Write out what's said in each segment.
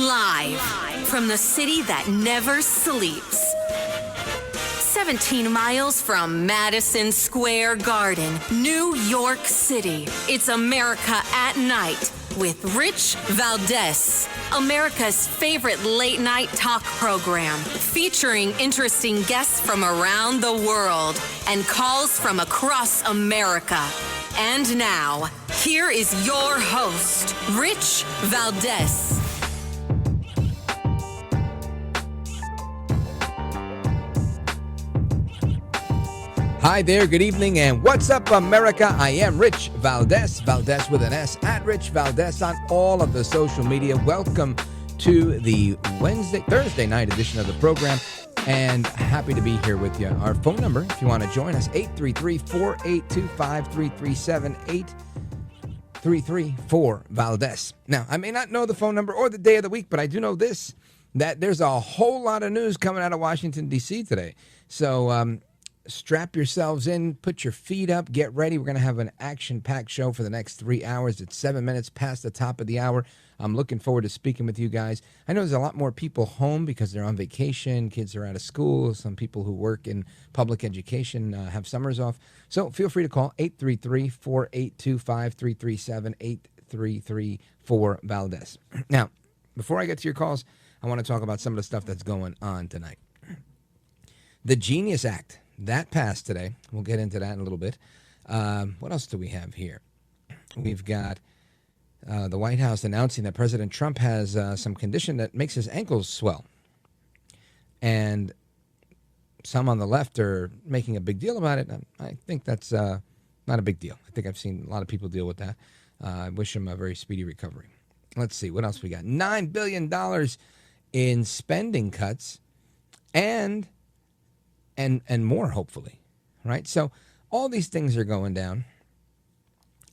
Live from the city that never sleeps. 17 miles from Madison Square Garden, New York City. It's America at Night with Rich Valdez. America's favorite late night talk program featuring interesting guests from around the world and calls from across America. And now, here is your host, Rich Valdez. Hi there, good evening, and what's up, America? I am Rich Valdez, Valdez with an S, at Rich Valdez on all of the social media. Welcome to the Thursday night edition of the program, and happy to be here with you. Our phone number, if you want to join us, 833-482-5337, 833-4-Valdez. Now, I may not know the phone number or the day of the week, but I do know this, that there's a whole lot of news coming out of Washington, D.C. today. So, strap yourselves in, put your feet up, get ready. We're going to have an action-packed show for the next 3 hours. It's 7 minutes past the top of the hour. I'm looking forward to speaking with you guys. I know there's a lot more people home because they're on vacation. Kids are out of school. Some people who work in public education have summers off. So feel free to call 833-482-5337, 833-4-Valdez. Now, before I get to your calls, I want to talk about some of the stuff that's going on tonight. The Genius Act. That passed today. We'll get into that in a little bit. What else do we have here? We've got the White House announcing that President Trump has some condition that makes his ankles swell. And some on the left are making a big deal about it. I think that's not a big deal. I think I've seen a lot of people deal with that. I wish him a very speedy recovery. Let's see. What else we got? $9 billion in spending cuts and more, hopefully, right? So all these things are going down,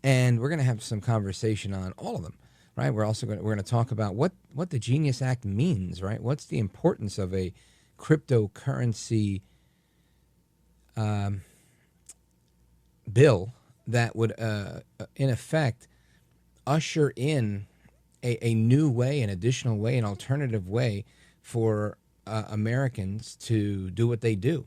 and we're going to have some conversation on all of them, right? We're going to talk about what the Genius Act means, right? What's the importance of a cryptocurrency bill that would, in effect, usher in a new way, an additional way, an alternative way for Americans to do what they do.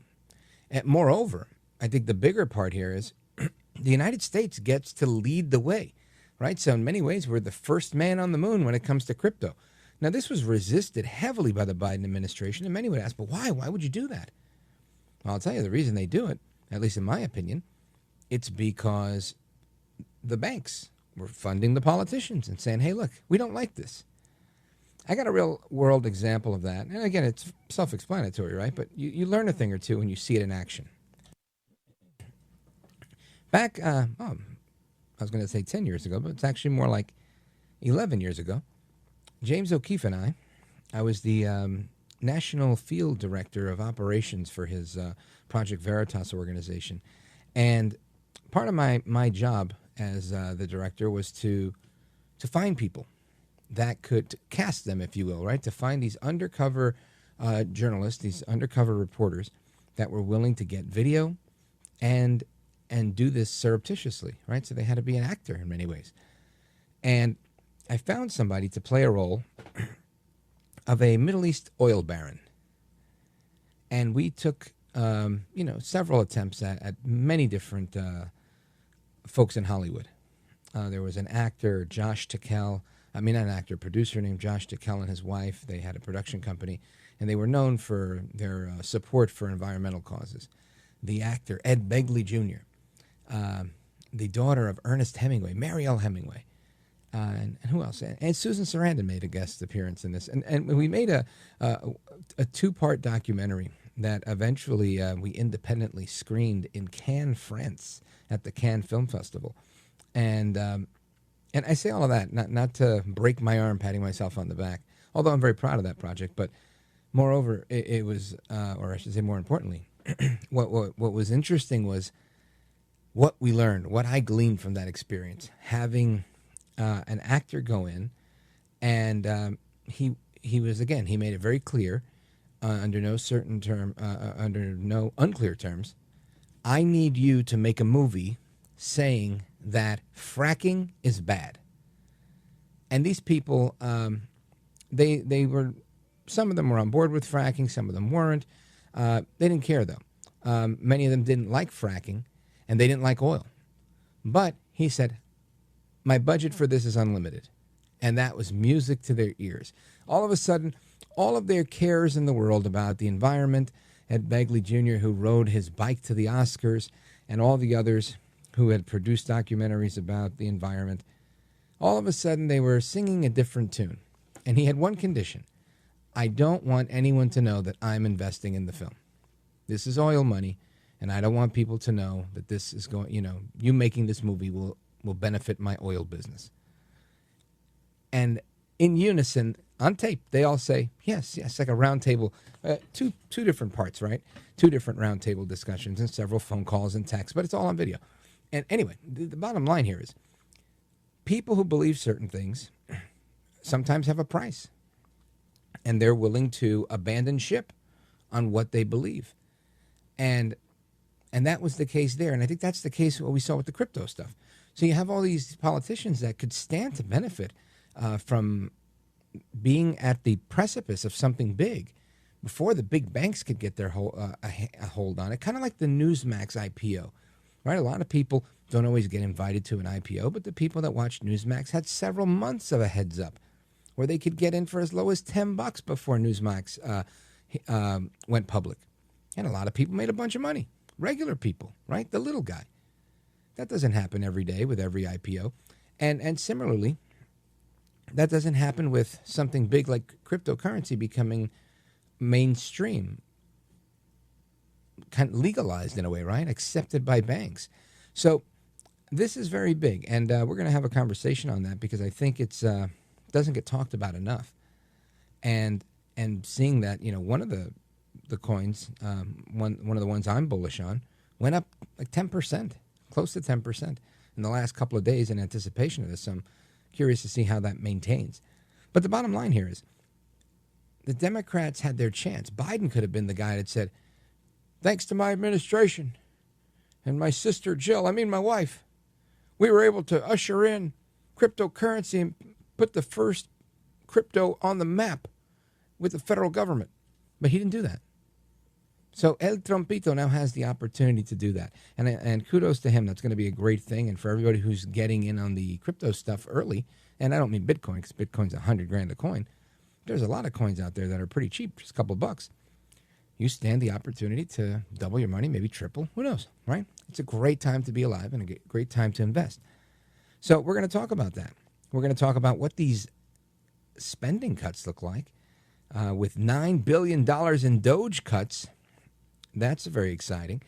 And moreover, I think the bigger part here is the United States gets to lead the way, right? So in many ways, we're the first man on the moon when it comes to crypto. Now, this was resisted heavily by the Biden administration, and many would ask, but why? Why would you do that? Well, I'll tell you the reason they do it, at least in my opinion, it's because the banks were funding the politicians and saying, hey, look, we don't like this. I got a real world example of that. And again, it's self-explanatory, right? But you learn a thing or two when you see it in action. Back, I was going to say 10 years ago, but it's actually more like 11 years ago. James O'Keefe and I was the National Field Director of Operations for his Project Veritas organization. And part of my job as the director was to find people that could cast them, if you will, right? To find these undercover journalists, these undercover reporters that were willing to get video and do this surreptitiously, right? So they had to be an actor in many ways. And I found somebody to play a role of a Middle East oil baron. And we took, several attempts at many different folks in Hollywood. There was an actor, producer named Josh Tickell and his wife. They had a production company, and they were known for their support for environmental causes. The actor, Ed Begley Jr., the daughter of Ernest Hemingway, Mariel Hemingway, and who else? And Susan Sarandon made a guest appearance in this. And we made a two-part documentary that eventually we independently screened in Cannes, France, at the Cannes Film Festival. And I say all of that not to break my arm patting myself on the back, although I'm very proud of that project. But moreover, it was, or I should say more importantly, what was interesting was what we learned, what I gleaned from that experience, having an actor go in, and he made it very clear, under no unclear terms, I need you to make a movie saying that fracking is bad. And these people they were, some of them were on board with fracking, some of them weren't. They didn't care, though. Many of them didn't like fracking, and they didn't like oil. But he said, my budget for this is unlimited. And that was music to their ears. All of a sudden, all of their cares in the world about the environment, Ed Begley Jr., who rode his bike to the Oscars, and all the others who had produced documentaries about the environment, all of a sudden they were singing a different tune. And he had one condition. I don't want anyone to know that I'm investing in the film. This is oil money, and I don't want people to know that this is going, you making this movie will benefit my oil business. And in unison, on tape, they all say, yes, like a round table, two different parts, right? Two different round table discussions and several phone calls and texts, but it's all on video. And anyway, the bottom line here is people who believe certain things sometimes have a price, and they're willing to abandon ship on what they believe. And that was the case there. And I think that's the case what we saw with the crypto stuff. So you have all these politicians that could stand to benefit from being at the precipice of something big before the big banks could get their a hold on it. Kind of like the Newsmax IPO, right? A lot of people don't always get invited to an IPO, but the people that watched Newsmax had several months of a heads up where they could get in for as low as $10 before Newsmax went public. And a lot of people made a bunch of money. Regular people, right? The little guy. That doesn't happen every day with every IPO. And similarly, that doesn't happen with something big like cryptocurrency becoming mainstream, kind of legalized in a way, right? Accepted by banks. So this is very big, and we're going to have a conversation on that because I think it's doesn't get talked about enough. And seeing that, one of the coins, one of the ones I'm bullish on, went up like 10%, close to 10% in the last couple of days in anticipation of this. So I'm curious to see how that maintains. But the bottom line here is the Democrats had their chance. Biden could have been the guy that said, thanks to my administration and my sister Jill, my wife, we were able to usher in cryptocurrency and put the first crypto on the map with the federal government. But he didn't do that. So El Trompito now has the opportunity to do that. And kudos to him. That's going to be a great thing. And for everybody who's getting in on the crypto stuff early, and I don't mean Bitcoin because Bitcoin's $100,000 a coin. There's a lot of coins out there that are pretty cheap, just a couple of bucks. You stand the opportunity to double your money, maybe triple. Who knows, right? It's a great time to be alive and a great time to invest. So we're going to talk about that. We're going to talk about what these spending cuts look like. With $9 billion in Doge cuts, that's very exciting.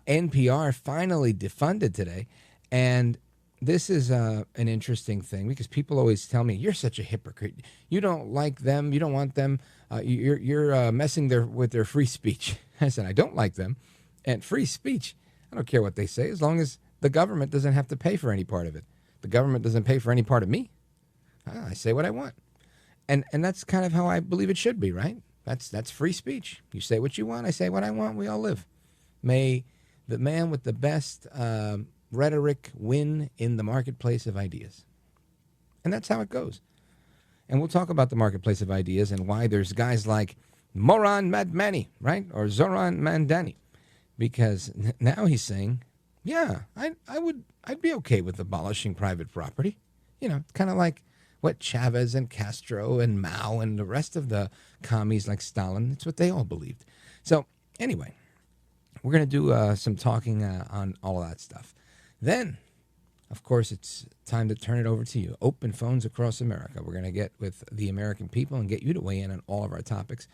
NPR finally defunded today. And this is an interesting thing because people always tell me, you're such a hypocrite. You don't like them. You don't want them. You're messing with their free speech. I said, I don't like them. And free speech, I don't care what they say as long as the government doesn't have to pay for any part of it. The government doesn't pay for any part of me. I say what I want. And that's kind of how I believe it should be, right? That's free speech. You say what you want, I say what I want, we all live. May the man with the best rhetoric win in the marketplace of ideas. And that's how it goes. And we'll talk about the marketplace of ideas and why there's guys like Moran Madmani, right? Or Zoran Mandani. Because now he's saying, yeah, I'd be okay with abolishing private property. Kind of like what Chavez and Castro and Mao and the rest of the commies like Stalin, it's what they all believed. So anyway, we're going to do some talking on all of that stuff. Then, of course, it's time to turn it over to you. Open phones across America. We're going to get with the American people and get you to weigh in on all of our topics.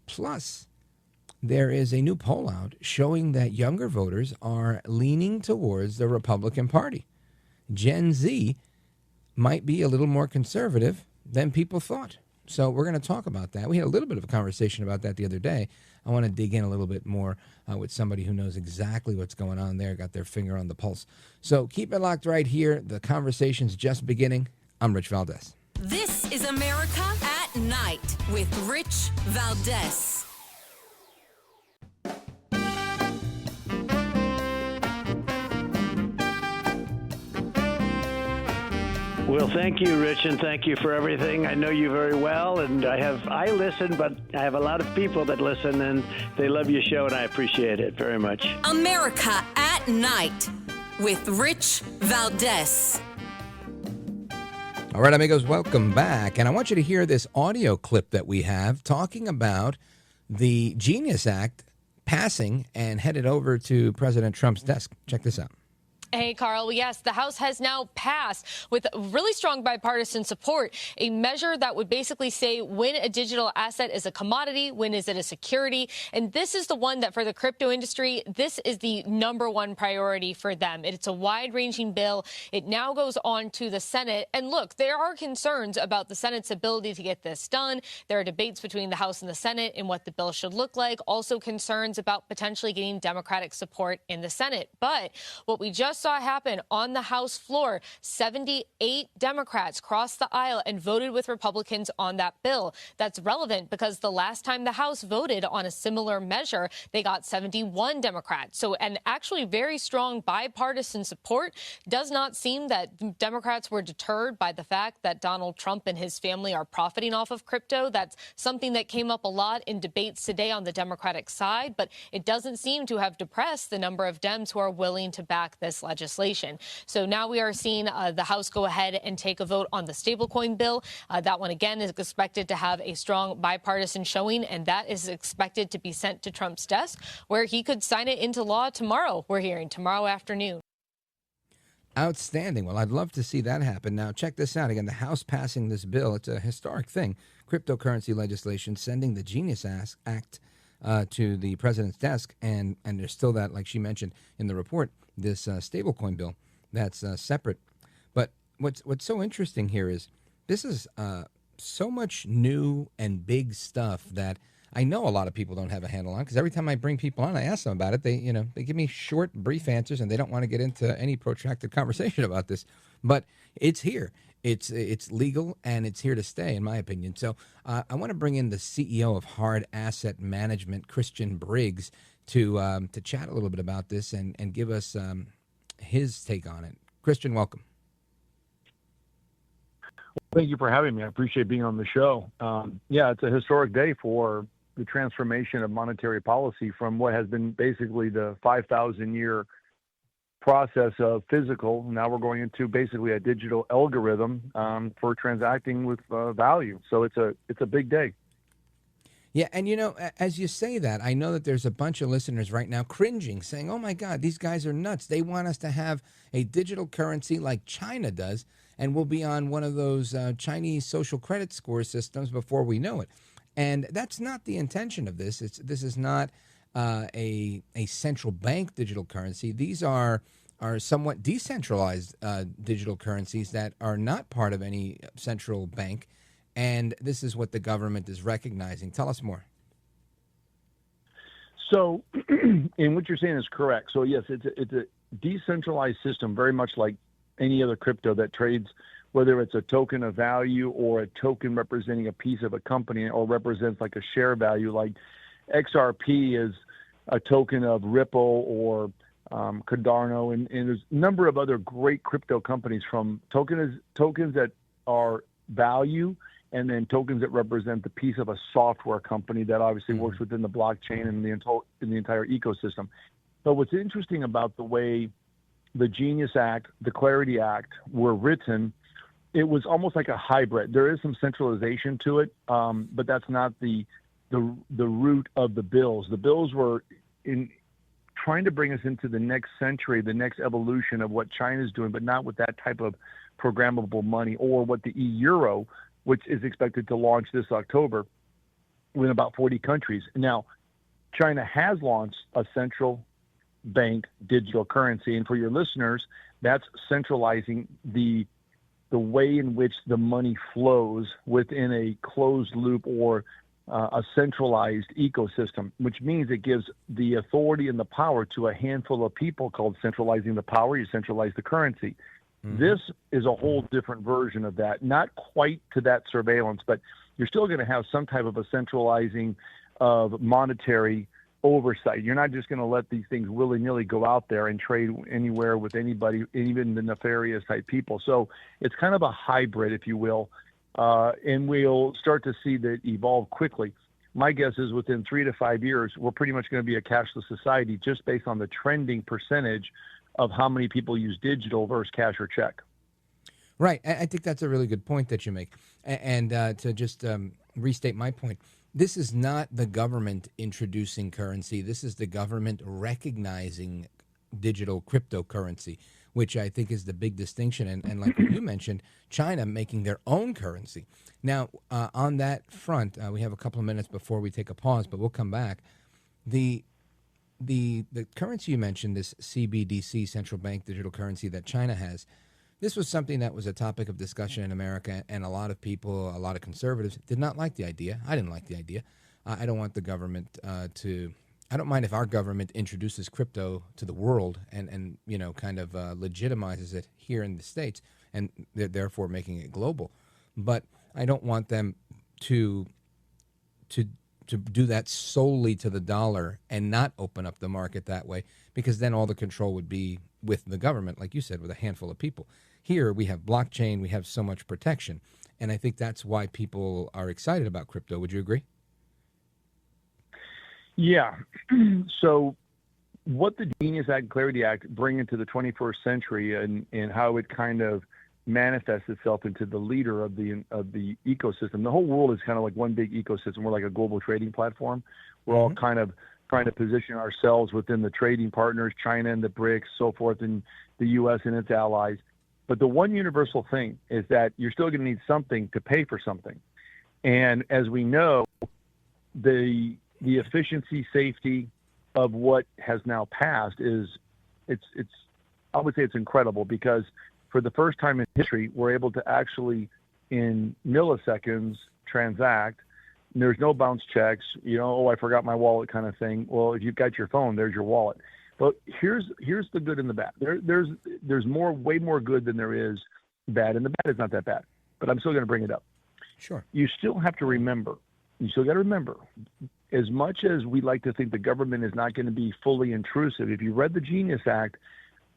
Plus, there is a new poll out showing that younger voters are leaning towards the Republican Party. Gen Z might be a little more conservative than people thought. So we're going to talk about that. We had a little bit of a conversation about that the other day. I want to dig in a little bit more with somebody who knows exactly what's going on there, got their finger on the pulse. So keep it locked right here. The conversation's just beginning. I'm Rich Valdez. This is America at Night with Rich Valdez. Well, thank you, Rich, and thank you for everything. I know you very well, and I listen, but I have a lot of people that listen, and they love your show, and I appreciate it very much. America at Night with Rich Valdez. All right, amigos, welcome back. And I want you to hear this audio clip that we have talking about the Genius Act passing and headed over to President Trump's desk. Check this out. Hey, Carl. Yes, the House has now passed with really strong bipartisan support a measure that would basically say when a digital asset is a commodity, when is it a security. And this is the one that for the crypto industry, this is the number one priority for them. It's a wide ranging bill. It now goes on to the Senate. And look, there are concerns about the Senate's ability to get this done. There are debates between the House and the Senate in what the bill should look like. Also concerns about potentially getting Democratic support in the Senate. But what we just saw happen on the House floor, 78 Democrats crossed the aisle and voted with Republicans on that bill. That's relevant because the last time the House voted on a similar measure, they got 71 Democrats. So, and actually very strong bipartisan support. Does not seem that Democrats were deterred by the fact that Donald Trump and his family are profiting off of crypto. That's something that came up a lot in debates today on the Democratic side, but it doesn't seem to have depressed the number of Dems who are willing to back this legislation. So now we are seeing the House go ahead and take a vote on the stablecoin bill. That one, again, is expected to have a strong bipartisan showing, and that is expected to be sent to Trump's desk, where he could sign it into law tomorrow. We're hearing tomorrow afternoon. Outstanding. Well, I'd love to see that happen. Now, check this out. Again, the House passing this bill. It's a historic thing. Cryptocurrency legislation sending the Genius Act to the president's desk. And there's still that, like she mentioned in the report, this stablecoin bill that's separate. But what's so interesting here is this is so much new and big stuff that I know a lot of people don't have a handle on, because every time I bring people on, I ask them about it. They give me short, brief answers, and they don't want to get into any protracted conversation about this. But it's here. It's legal, and it's here to stay, in my opinion. So I want to bring in the CEO of Hard Asset Management, Christian Briggs, to chat a little bit about this and give us his take on it. Christian, welcome. Thank you for having me. I appreciate being on the show. Yeah, it's a historic day for the transformation of monetary policy from what has been basically the 5,000-year process of physical. Now we're going into basically a digital algorithm for transacting with value. So it's a big day. Yeah, and as you say that, I know that there's a bunch of listeners right now cringing, saying, oh my God, these guys are nuts. They want us to have a digital currency like China does, and we'll be on one of those Chinese social credit score systems before we know it. And that's not the intention of this. This is not a central bank digital currency. These are somewhat decentralized digital currencies that are not part of any central bank. And this is what the government is recognizing. Tell us more. So, and what you're saying is correct. So, yes, it's a decentralized system, very much like any other crypto that trades, whether it's a token of value or a token representing a piece of a company or represents like a share value. Like XRP is a token of Ripple or Cardano, and there's a number of other great crypto companies, from tokens that are value, and then tokens that represent the piece of a software company that obviously works within the blockchain and in the entire ecosystem. But what's interesting about the way the Genius Act, the Clarity Act were written, it was almost like a hybrid. There is some centralization to it, but that's not the root of the bills. The bills were in trying to bring us into the next century, the next evolution of what China's doing, but not with that type of programmable money, or what the euro, which is expected to launch this October in about 40 countries. Now, China has launched a central bank digital currency, and for your listeners, that's centralizing the way in which the money flows within a closed loop or a centralized ecosystem, which means it gives the authority and the power to a handful of people. Called centralizing the power. You centralize the currency. This is a whole different version of that, not quite to that surveillance, but you're still going to have some type of a centralizing of monetary oversight. You're not just going to let these things willy-nilly go out there and trade anywhere with anybody, even the nefarious type people. So it's kind of a hybrid, if you will, and we'll start to see that evolve quickly. My guess is within 3 to 5 years, we're pretty much going to be a cashless society just based on the trending percentage of how many people use digital versus cash or check. Right. I think that's a really good point that you make. And to just restate my point, this is not the government introducing currency. This is the government recognizing digital cryptocurrency, which I think is the big distinction. And like you mentioned, China making their own currency. Now, on that front, we have a couple of minutes before we take a pause, but we'll come back. The currency you mentioned, this CBDC, central bank digital currency that China has, this was something that was a topic of discussion in America, and a lot of people, a lot of conservatives did not like the idea. I didn't like the idea. I don't want the government I don't mind if our government introduces crypto to the world and kind of legitimizes it here in the States, and therefore making it global. But I don't want them to do that solely to the dollar and not open up the market that way, because then all the control would be with the government, like you said, with a handful of people. Here we have blockchain, we have so much protection, and I think that's why people are excited about crypto. Would you agree? Yeah. So what the Genius Act, Clarity Act bring into the 21st century and how it kind of manifests itself into the leader of the ecosystem. The whole world is kind of like one big ecosystem. We're like a global trading platform. We're all kind of trying to position ourselves within the trading partners, China and the BRICS, so forth, and the U.S. and its allies. But the one universal thing is that you're still going to need something to pay for something. And as we know, the efficiency, safety of what has now passed I would say it's incredible, because for the first time in history, we're able to actually, in milliseconds, transact. There's no bounce checks, I forgot my wallet kind of thing. Well, if you've got your phone, there's your wallet. But here's the good and the bad. There's way more good than there is bad, and the bad is not that bad. But I'm still going to bring it up. Sure. You still got to remember, as much as we like to think the government is not going to be fully intrusive, if you read the Genius Act,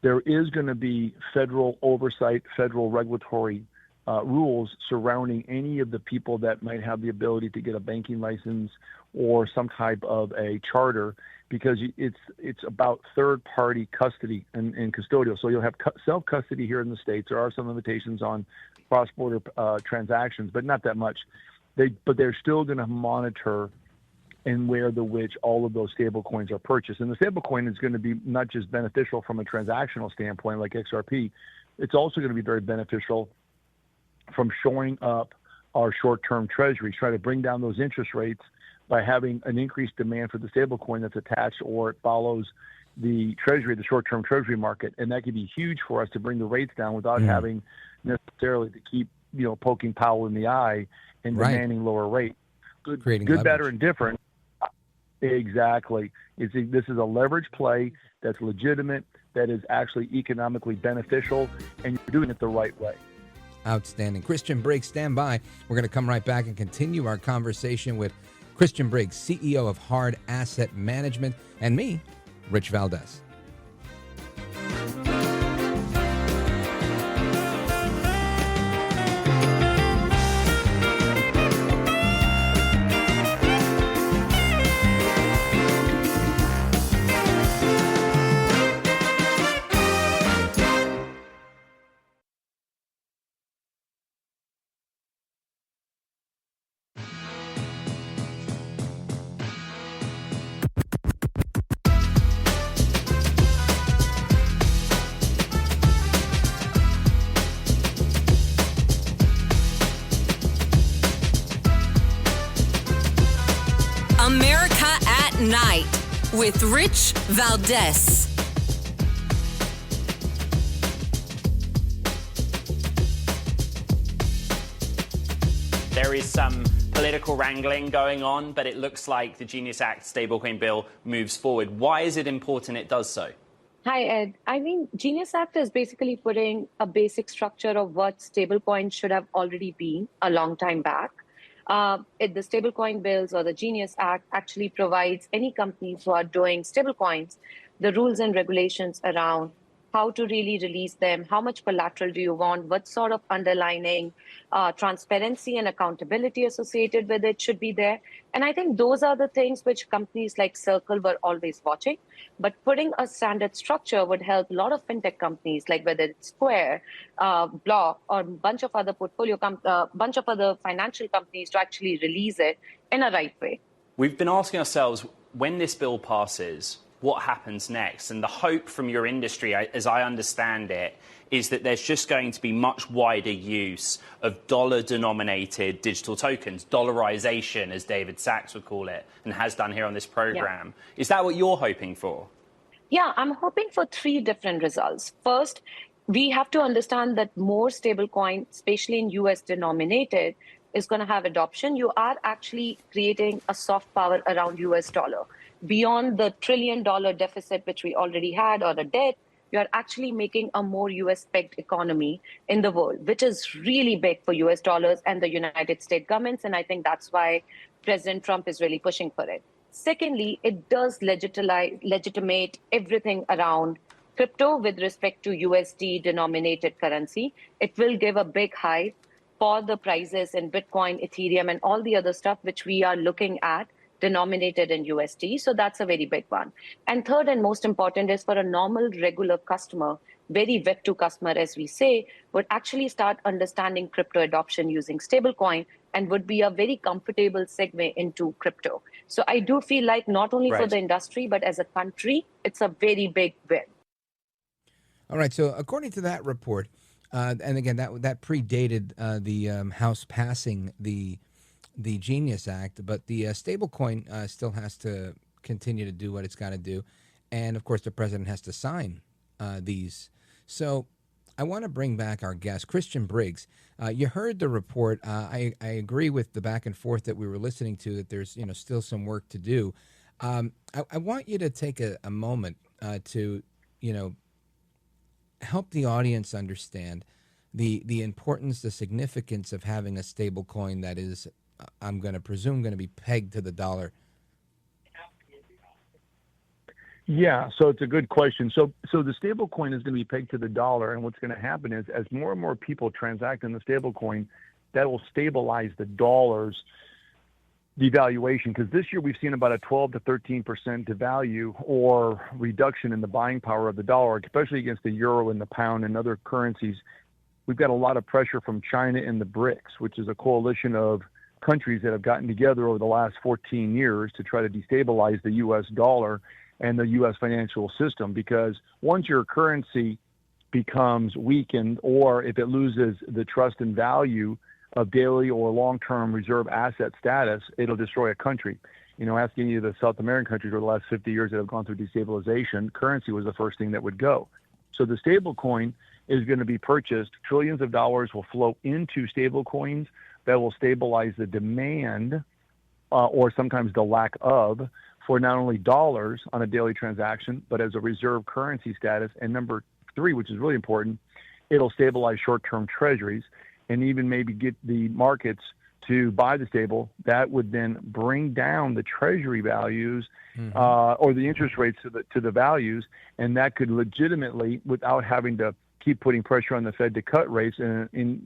there is going to be federal oversight, federal regulatory rules surrounding any of the people that might have the ability to get a banking license or some type of a charter, because it's about third-party custody and custodial. So you'll have self-custody here in the States. There are some limitations on cross-border transactions, but not that much. But they're still going to monitor and where which all of those stable coins are purchased. And the stable coin is going to be not just beneficial from a transactional standpoint like XRP, it's also going to be very beneficial from shoring up our short-term treasuries, try to bring down those interest rates by having an increased demand for the stable coin that's attached, or it follows the treasury, the short-term treasury market. And that could be huge for us to bring the rates down without having necessarily to keep, poking Powell in the eye and demanding lower rates. Good, better, and different. Exactly. This is a leverage play that's legitimate, that is actually economically beneficial, and you're doing it the right way. Outstanding. Christian Briggs, stand by. We're going to come right back and continue our conversation with Christian Briggs, CEO of Hard Asset Management, and me, Rich Valdez. America at Night with Rich Valdez. There is some political wrangling going on, but it looks like the Genius Act stablecoin bill moves forward. Why is it important it does so? Hi, Ed. I think Genius Act is basically putting a basic structure of what stablecoins should have already been a long time back. The stablecoin bills or the Genius Act actually provides any companies who are doing stablecoins the rules and regulations around how to really release them, how much collateral do you want, what sort of underlining transparency and accountability associated with it should be there. And I think those are the things which companies like Circle were always watching. But putting a standard structure would help a lot of fintech companies, like whether it's Square, Block, or a bunch of other bunch of other financial companies to actually release it in a right way. We've been asking ourselves, when this bill passes, what happens next? And the hope from your industry, as I understand it, is that there's just going to be much wider use of dollar-denominated digital tokens, dollarization, as David Sachs would call it, and has done here on this program. Yeah. Is that what you're hoping for? Yeah, I'm hoping for three different results. First, we have to understand that more stablecoin, especially in US denominated, is going to have adoption. You are actually creating a soft power around US dollar. Beyond the $1 trillion deficit, which we already had, or the debt, you are actually making a more US-pegged economy in the world, which is really big for US dollars and the United States governments. And I think that's why President Trump is really pushing for it. Secondly, it does legitimate everything around crypto with respect to USD denominated currency. It will give a big hype for the prices in Bitcoin, Ethereum, and all the other stuff which we are looking at denominated in USD. So that's a very big one. And third and most important is for a normal, regular customer, very Web2 customer, as we say, would actually start understanding crypto adoption using stablecoin and would be a very comfortable segue into crypto. So I do feel like not only for the industry, but as a country, it's a very big win. All right. So according to that report, and again, that predated the House passing the Genius Act, but the stablecoin still has to continue to do what it's got to do. And of course, the president has to sign these. So I want to bring back our guest, Christian Briggs. You heard the report. I agree with the back and forth that we were listening to, that there's still some work to do. I want you to take a moment to help the audience understand the importance, the significance of having a stable coin that is, I'm going to presume, going to be pegged to the dollar. Yeah, so it's a good question. So the stable coin is going to be pegged to the dollar, and what's going to happen is as more and more people transact in the stable coin, that will stabilize the dollar's devaluation, because this year we've seen about a 12 to 13% devalue or reduction in the buying power of the dollar, especially against the euro and the pound and other currencies. We've got a lot of pressure from China and the BRICS, which is a coalition of countries that have gotten together over the last 14 years to try to destabilize the U.S. dollar and the U.S. financial system, because once your currency becomes weakened, or if it loses the trust and value of daily or long-term reserve asset status, it'll destroy a country. Ask any of the South American countries over the last 50 years that have gone through destabilization, currency was the first thing that would go. So the stable coin is going to be purchased. Trillions of dollars will flow into stable coins that will stabilize the demand or sometimes the lack of for not only dollars on a daily transaction, but as a reserve currency status. And number three, which is really important, it'll stabilize short-term treasuries and even maybe get the markets to buy the stable. That would then bring down the treasury values or the interest rates to the values, and that could legitimately, without having to keep putting pressure on the Fed to cut rates in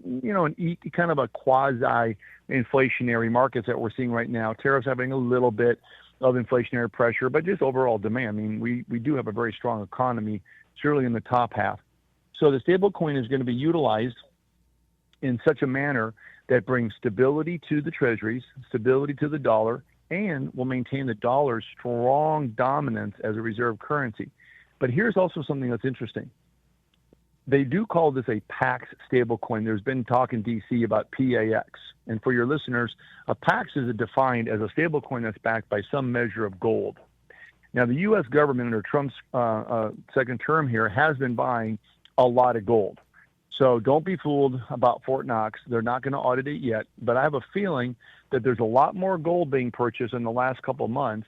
kind of a quasi-inflationary markets that we're seeing right now. Tariffs having a little bit of inflationary pressure, but just overall demand. I mean, we do have a very strong economy, certainly in the top half. So the stable coin is going to be utilized in such a manner that brings stability to the treasuries, stability to the dollar, and will maintain the dollar's strong dominance as a reserve currency. But here's also something that's interesting. They do call this a PAX stablecoin. There's been talk in D.C. about PAX. And for your listeners, a PAX is defined as a stablecoin that's backed by some measure of gold. Now, the U.S. government under Trump's second term here has been buying a lot of gold. So don't be fooled about Fort Knox. They're not going to audit it yet. But I have a feeling that there's a lot more gold being purchased in the last couple of months.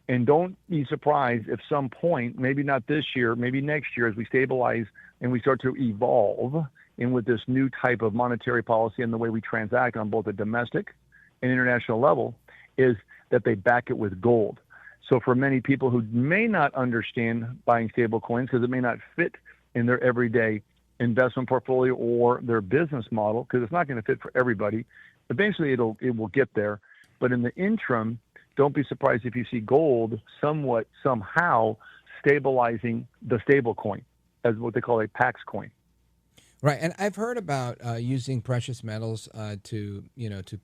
And don't be surprised if some point, maybe not this year, maybe next year, as we stabilize and we start to evolve in with this new type of monetary policy and the way we transact on both the domestic an international level is that they back it with gold. So for many people who may not understand buying stable coins because it may not fit in their everyday investment portfolio or their business model, because it's not going to fit for everybody, eventually it will get there. But in the interim, don't be surprised if you see gold somehow stabilizing the stable coin as what they call a PAX coin. Right, and I've heard about using precious metals to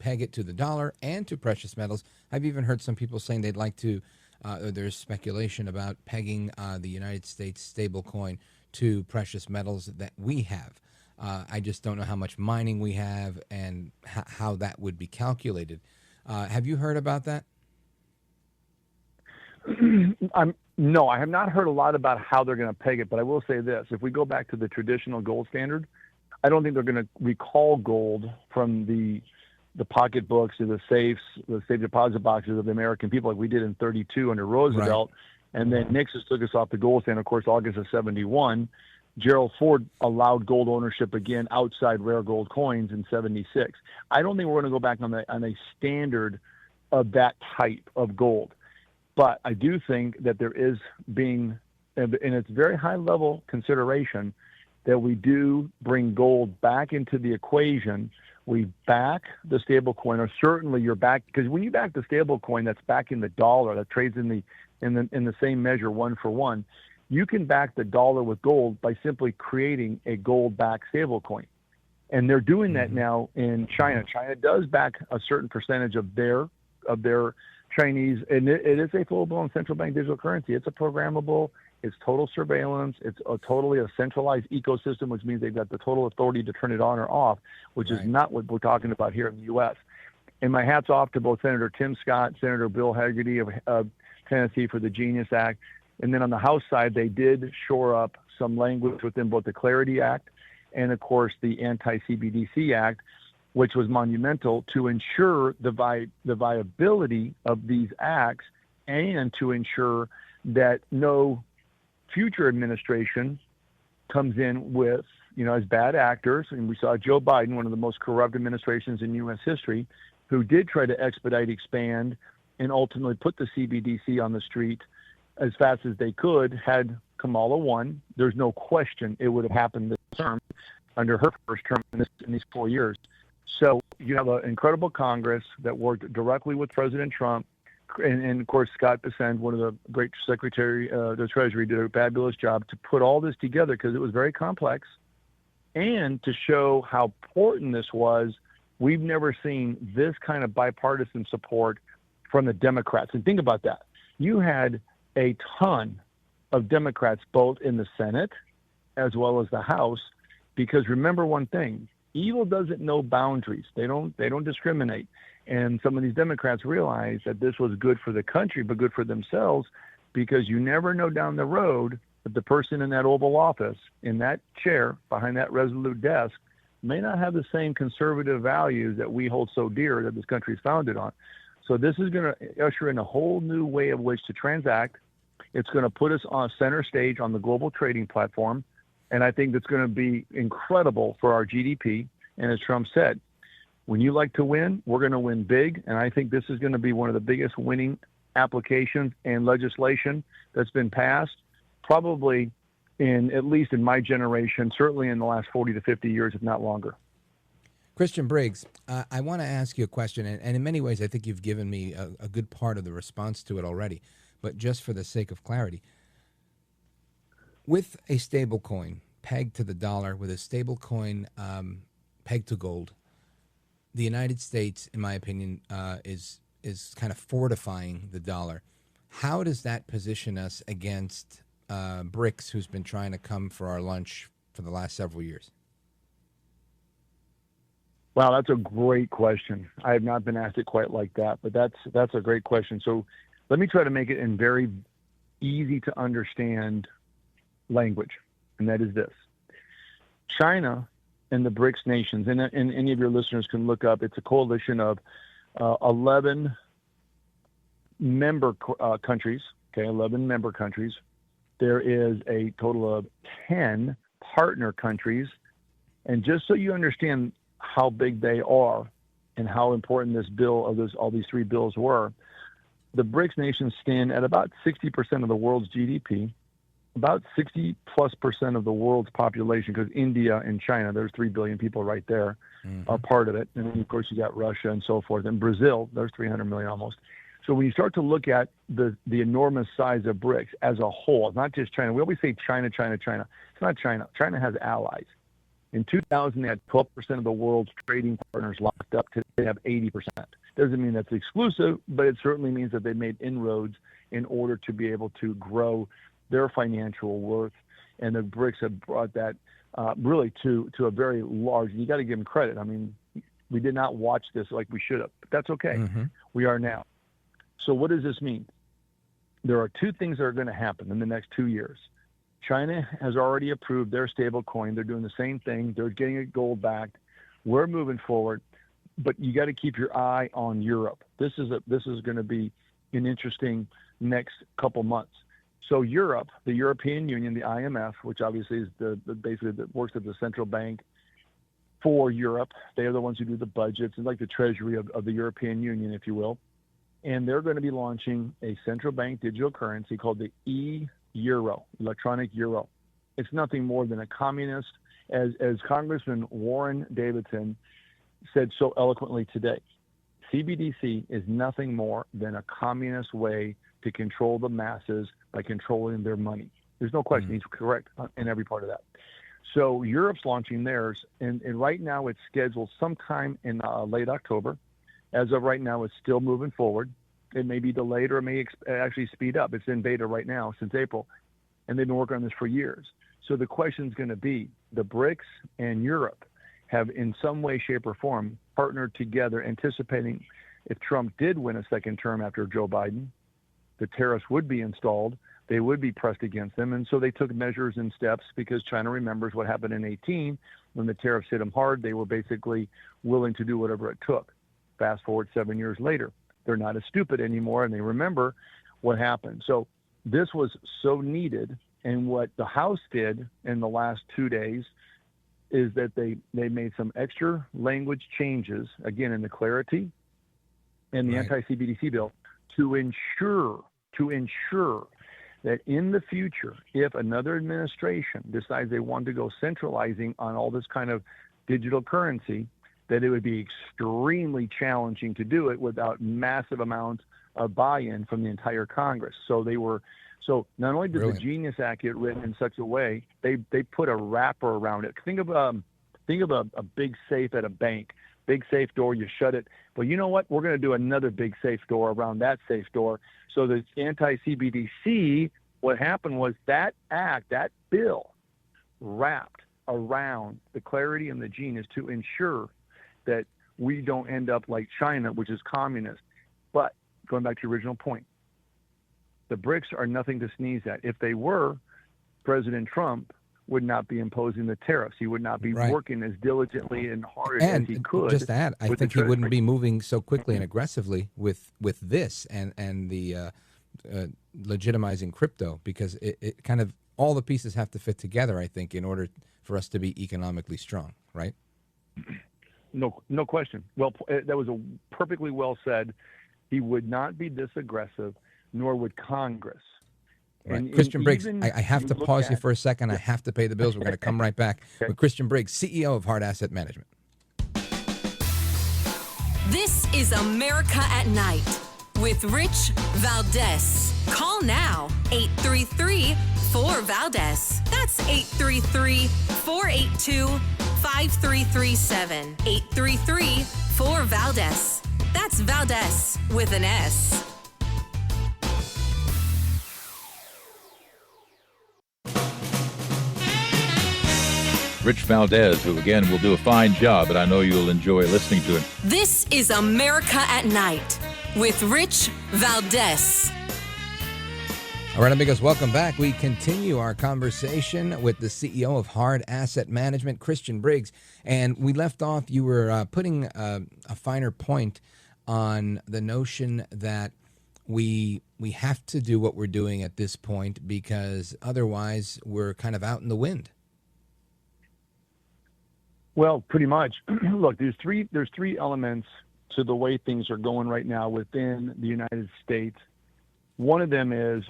peg it to the dollar and to precious metals. I've even heard some people saying they'd like to. There's speculation about pegging the United States stable coin to precious metals that we have. I just don't know how much mining we have and how that would be calculated. Have you heard about that? No, I have not heard a lot about how they're going to peg it, but I will say this. If we go back to the traditional gold standard, I don't think they're going to recall gold from the pocketbooks or the safes, the safe deposit boxes of the American people like we did in 32 under Roosevelt. Right. And then Nixon took us off the gold standard, of course, August of 71. Gerald Ford allowed gold ownership again outside rare gold coins in 76. I don't think we're going to go back on a standard of that type of gold. But I do think that there is being, and it's very high level consideration, that we do bring gold back into the equation. We back the stable coin, or certainly you're back, because when you back the stable coin that's backing the dollar, that trades in the same measure, one for one, you can back the dollar with gold by simply creating a gold-backed stable coin. And they're doing that now in China. China does back a certain percentage of their Chinese, and it is a full-blown central bank digital currency. It's a programmable, it's total surveillance, it's totally a centralized ecosystem, which means they've got the total authority to turn it on or off, which is not what we're talking about here in the U.S. And my hat's off to both Senator Tim Scott, Senator Bill Hagerty of Tennessee for the Genius Act. And then on the House side, they did shore up some language within both the Clarity Act and, of course, the Anti-CBDC Act, which was monumental to ensure the viability of these acts and to ensure that no future administration comes in with, as bad actors. And we saw Joe Biden, one of the most corrupt administrations in U.S. history, who did try to expedite, expand, and ultimately put the CBDC on the street as fast as they could. Had Kamala won, there's no question it would have happened this term under her first term in these 4 years. So you have an incredible Congress that worked directly with President Trump. And of course, Scott Bessent, one of the great Secretary of the Treasury, did a fabulous job to put all this together because it was very complex. And to show how important this was, we've never seen this kind of bipartisan support from the Democrats. And think about that. You had a ton of Democrats both in the Senate as well as the House, because remember one thing, evil doesn't know boundaries. They don't discriminate. And some of these Democrats realize that this was good for the country, but good for themselves, because you never know down the road that the person in that Oval Office, in that chair, behind that resolute desk, may not have the same conservative values that we hold so dear that this country is founded on. So this is going to usher in a whole new way of which to transact. It's going to put us on center stage on the global trading platform. And I think that's going to be incredible for our GDP. And as Trump said, when you like to win, we're going to win big. And I think this is going to be one of the biggest winning applications and legislation that's been passed, probably at least in my generation, certainly in the last 40 to 50 years, if not longer. Christian Briggs, I want to ask you a question, and in many ways I think you've given me a good part of the response to it already, but just for the sake of clarity. With a stable coin pegged to the dollar, with a stable coin pegged to gold, the United States, in my opinion, is kind of fortifying the dollar. How does that position us against BRICS, who's been trying to come for our lunch for the last several years? Wow, that's a great question. I have not been asked it quite like that, but that's a great question. So let me try to make it in very easy to understand language, and that is this. China and the BRICS nations, and any of your listeners can look up, it's a coalition of 11 member countries, 11 member countries. There is a total of 10 partner countries. And just so you understand how big they are, and how important this bill of all these three bills were, the BRICS nations stand at about 60% of the world's GDP, about 60+% of the world's population, because India and China, there's 3 billion people right there, are part of it. And then, of course, you got Russia and so forth. And Brazil, there's 300 million almost. So when you start to look at the enormous size of BRICS as a whole, not just China. We always say China, China, China. It's not China. China has allies. In 2000, they had 12% of the world's trading partners locked up. Today, they have 80%. Doesn't mean that's exclusive, but it certainly means that they made inroads in order to be able to grow their financial worth. And the BRICS have brought that really to a very large, you got to give them credit. I mean, we did not watch this like we should have, but that's okay. We are now. So what does this mean? There are two things that are going to happen in the next 2 years. China has already approved their stable coin. They're doing the same thing. They're getting it gold backed. We're moving forward, but you got to keep your eye on Europe. This is going to be an interesting next couple months. So Europe, the European Union, the IMF, which obviously is basically that works as the central bank for Europe. They are the ones who do the budgets and like the treasury of the European Union, if you will. And they're going to be launching a central bank digital currency called the euro, electronic euro. It's nothing more than a communist, as Congressman Warren Davidson said so eloquently today. CBDC is nothing more than a communist way to control the masses by controlling their money. There's no question. He's correct in every part of that. So Europe's launching theirs, and right now it's scheduled sometime in late October. As of right now, it's still moving forward. It may be delayed or it may actually speed up. It's in beta right now since April, and they've been working on this for years. So the question is going to be, the BRICS and Europe have in some way, shape, or form partnered together, anticipating if Trump did win a second term after Joe Biden, the tariffs would be installed. They would be pressed against them. And so they took measures and steps because China remembers what happened in 18 when the tariffs hit them hard. They were basically willing to do whatever it took. Fast forward 7 years later, they're not as stupid anymore, and they remember what happened. So this was so needed, and what the House did in the last 2 days is that they made some extra language changes, again, in the clarity and the anti-CBDC bill to ensure that in the future, if another administration decides they want to go centralizing on all this kind of digital currency, that it would be extremely challenging to do it without massive amounts of buy-in from the entire Congress. So not only did the Genius Act get written in such a way, they put a wrapper around it. Think of a big safe at a bank. Big safe door, you shut it. But you know what? We're going to do another big safe door around that safe door. So the anti-CBDC, what happened was that act, that bill, wrapped around the clarity and the genius to ensure that we don't end up like China, which is communist. But going back to your original point, the BRICS are nothing to sneeze at. If they were, President Trump would not be imposing the tariffs. He would not be working as diligently and hard as he could. Just to add, I think he wouldn't be moving so quickly and aggressively with this and the legitimizing crypto, because it kind of, all the pieces have to fit together, I think, in order for us to be economically strong, right? No question. Well, that was perfectly well said. He would not be this aggressive, nor would Congress. Right. And Christian Briggs, I have to pause you for a second. I have to pay the bills. We're going to come right back with Christian Briggs, CEO of Hard Asset Management. This is America at Night with Rich Valdez. Call now, 833-4-VALDEZ. That's 833-482-5337. 833-4-VALDEZ. That's Valdez with an S. Rich Valdez, who again will do a fine job, but I know you'll enjoy listening to him. This is America at Night with Rich Valdez. All right, amigos, welcome back. We continue our conversation with the CEO of Hard Asset Management, Christian Briggs. And we left off, you were putting a finer point on the notion that we have to do what we're doing at this point because otherwise we're kind of out in the wind. Well, pretty much. Look, there's three elements to the way things are going right now within the United States. One of them is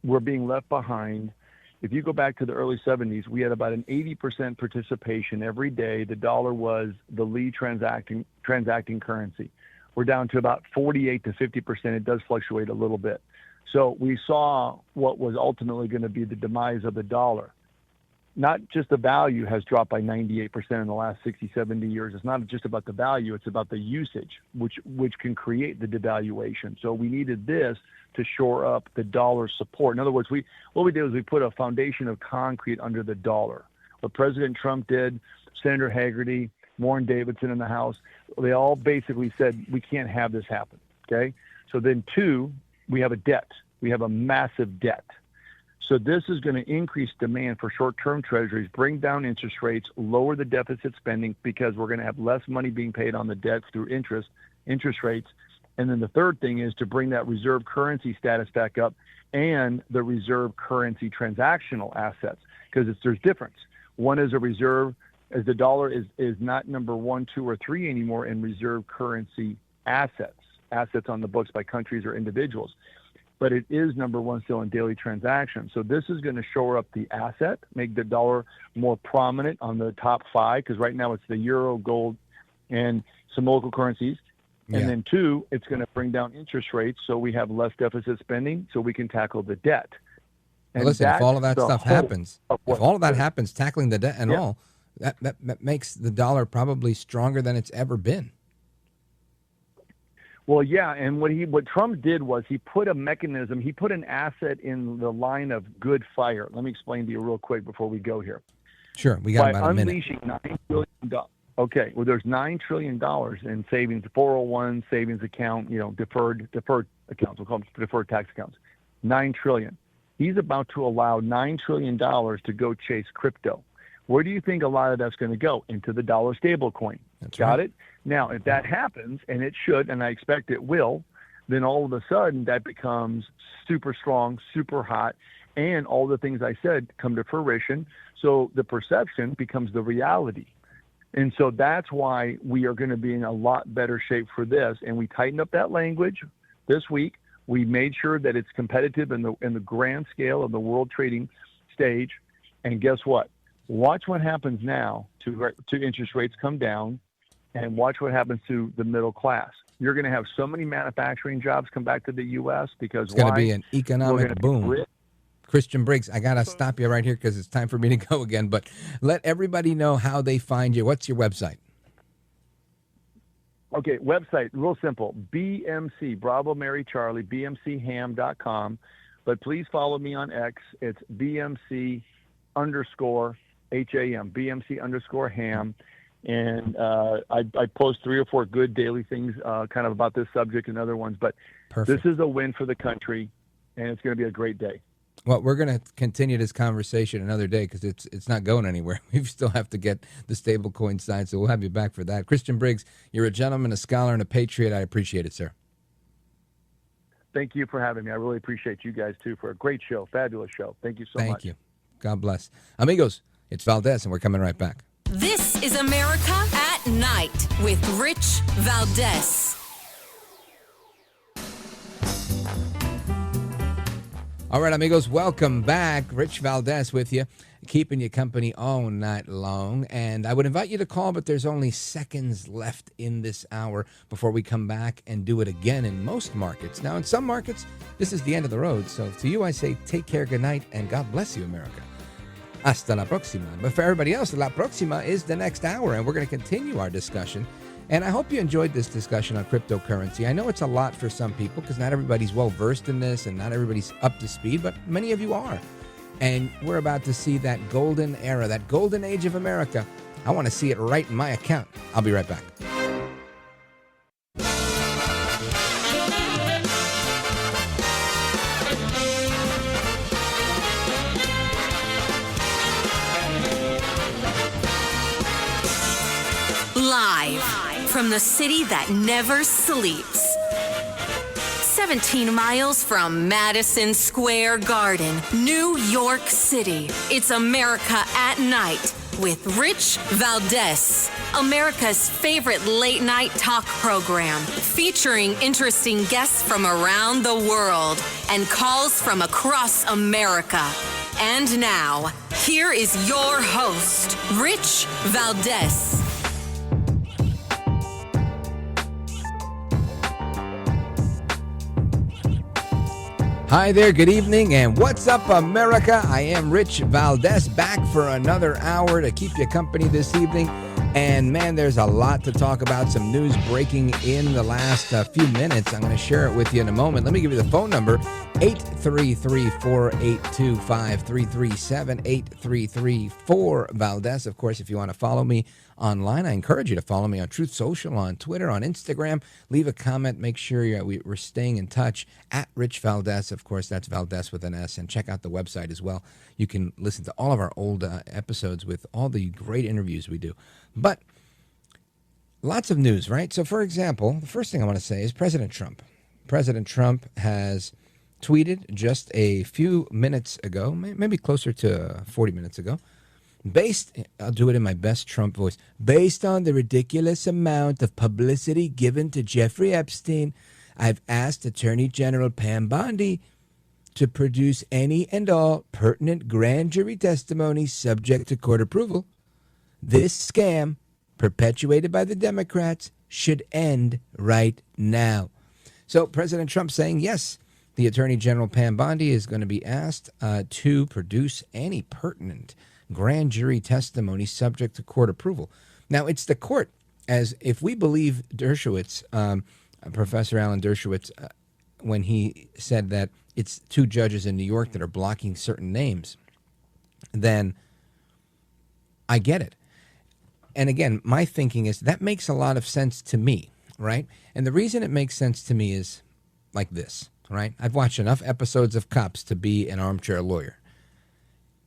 we're being left behind. If you go back to the early 70s, we had about an 80% participation every day. The dollar was the lead transacting currency. We're down to about 48 to 50%. It does fluctuate a little bit. So we saw what was ultimately going to be the demise of the dollar. Not just the value has dropped by 98% in the last 60, 70 years. It's not just about the value. It's about the usage, which can create the devaluation. So we needed this to shore up the dollar support. In other words, what we did was we put a foundation of concrete under the dollar. What President Trump did, Senator Hagerty, Warren Davidson in the House, they all basically said, we can't have this happen, okay? So then two, we have a debt. We have a massive debt. So this is going to increase demand for short-term treasuries, bring down interest rates, lower the deficit spending because we're going to have less money being paid on the debt through interest rates. And then the third thing is to bring that reserve currency status back up and the reserve currency transactional assets, because there's difference. One is a reserve, as the dollar is not number 1, 2, or 3 anymore in reserve currency assets on the books by countries or individuals. But it is number 1 still in daily transactions. So this is going to shore up the asset, make the dollar more prominent on the top 5, because right now it's the euro, gold, and some local currencies. And then 2, it's going to bring down interest rates so we have less deficit spending so we can tackle the debt. And well, listen, if all of that stuff happens, if all of that happens, tackling the debt and all, that makes the dollar probably stronger than it's ever been. Well, yeah, and what Trump did was he put a mechanism, he put an asset in the line of good fire. Let me explain to you real quick before we go here. Sure, we got about a minute. Unleashing $9 trillion. Okay, well, there's $9 trillion in savings, 401 savings account, deferred accounts. We'll call them deferred tax accounts. $9 trillion. He's about to allow $9 trillion to go chase crypto. Where do you think a lot of that's going to go? Into the dollar stablecoin. Got it? Now, if that happens, and it should, and I expect it will, then all of a sudden that becomes super strong, super hot, and all the things I said come to fruition. So the perception becomes the reality. And so that's why we are going to be in a lot better shape for this. And we tightened up that language this week. We made sure that it's competitive in the grand scale of the world trading stage. And guess what? Watch what happens now to interest rates come down, and watch what happens to the middle class. You're going to have so many manufacturing jobs come back to the U.S. because it's going to be an economic boom. Christian Briggs, I got to stop you right here because it's time for me to go again. But let everybody know how they find you. What's your website? Okay, website, real simple. BMC, Bravo Mary Charlie, BMCham.com. But please follow me on X. It's BMC_HAM, BMC_ham. And I post 3 or 4 good daily things kind of about this subject and other ones. But Perfect. This is a win for the country, and it's going to be a great day. Well, we're going to continue this conversation another day because it's not going anywhere. We still have to get the stablecoin side, so we'll have you back for that. Christian Briggs, you're a gentleman, a scholar, and a patriot. I appreciate it, sir. Thank you for having me. I really appreciate you guys, too, for a great show, fabulous show. Thank you so much. Thank you. God bless. Amigos, it's Valdez, and we're coming right back. This is America at Night with Rich Valdez. All right, amigos, welcome back. Rich Valdez with you, keeping you company all night long. And I would invite you to call, but there's only seconds left in this hour before we come back and do it again in most markets. Now, in some markets, this is the end of the road. So to you, I say take care, good night, and God bless you, America. Hasta la próxima. But for everybody else, la próxima is the next hour, and we're going to continue our discussion. And I hope you enjoyed this discussion on cryptocurrency. I know it's a lot for some people because not everybody's well-versed in this and not everybody's up to speed, but many of you are. And we're about to see that golden era, that golden age of America. I want to see it right in my account. I'll be right back. Live from the city that never sleeps. 17 miles from Madison Square Garden, New York City. It's America at Night with Rich Valdez, America's favorite late night talk program, featuring interesting guests from around the world and calls from across America. And now, here is your host, Rich Valdez. Hi there, good evening, and what's up, America? I am Rich Valdez, back for another hour to keep you company this evening. And man, there's a lot to talk about, some news breaking in the last few minutes. I'm going to share it with you in a moment. Let me give you the phone number, 833-482-5337, 833-4-Valdez. Of course, if you want to follow me online, I encourage you to follow me on Truth Social, on Twitter, on Instagram. Leave a comment. Make sure we're staying in touch at Rich Valdez. Of course, that's Valdez with an S. And check out the website as well. You can listen to all of our old episodes with all the great interviews we do. But lots of news, right? So, for example, the first thing I want to say is President Trump. President Trump has tweeted just a few minutes ago, maybe closer to 40 minutes ago, I'll do it in my best Trump voice, based on the ridiculous amount of publicity given to Jeffrey Epstein, I've asked Attorney General Pam Bondi to produce any and all pertinent grand jury testimony subject to court approval. This scam, perpetuated by the Democrats, should end right now. So President Trump saying, yes, the Attorney General Pam Bondi is going to be asked to produce any pertinent grand jury testimony subject to court approval. Now, it's the court, as if we believe Dershowitz, Professor Alan Dershowitz, when he said that it's two judges in New York that are blocking certain names, then I get it. And again, my thinking is that makes a lot of sense to me, right? And the reason it makes sense to me is like this, right? I've watched enough episodes of Cops to be an armchair lawyer.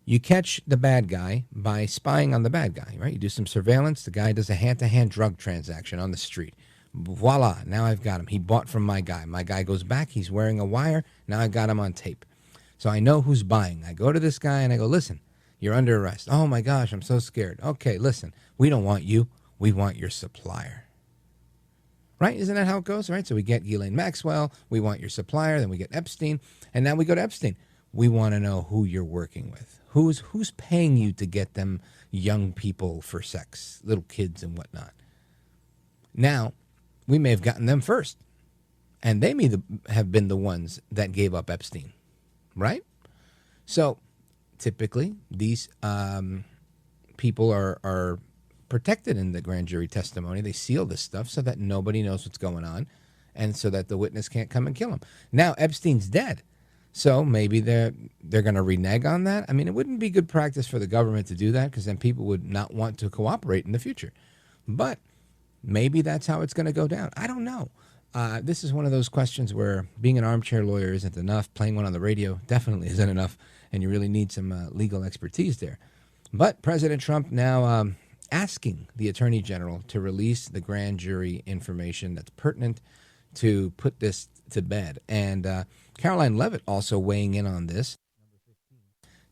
You catch the bad guy by spying on the bad guy, right? You do some surveillance. The guy does a hand-to-hand drug transaction on the street. Voila, now I've got him. He bought from my guy. My guy goes back. He's wearing a wire. Now I've got him on tape. So I know who's buying. I go to this guy and I go, listen, you're under arrest. Oh, my gosh, I'm so scared. Okay, listen, we don't want you. We want your supplier. Right? Isn't that how it goes, right? So we get Ghislaine Maxwell. We want your supplier. Then we get Epstein. And now we go to Epstein. We want to know who you're working with. Who's paying you to get them young people for sex, little kids and whatnot. Now, we may have gotten them first. And they may have been the ones that gave up Epstein. Right? So typically, these people are protected in the grand jury testimony. They seal this stuff so that nobody knows what's going on and so that the witness can't come and kill him. Now, Epstein's dead. So maybe they're going to renege on that. I mean, it wouldn't be good practice for the government to do that because then people would not want to cooperate in the future. But maybe that's how it's going to go down. I don't know. This is one of those questions where being an armchair lawyer isn't enough. Playing one on the radio definitely isn't enough. And you really need some legal expertise there. But President Trump now asking the Attorney General to release the grand jury information that's pertinent to put this to bed. And Caroline Leavitt also weighing in on this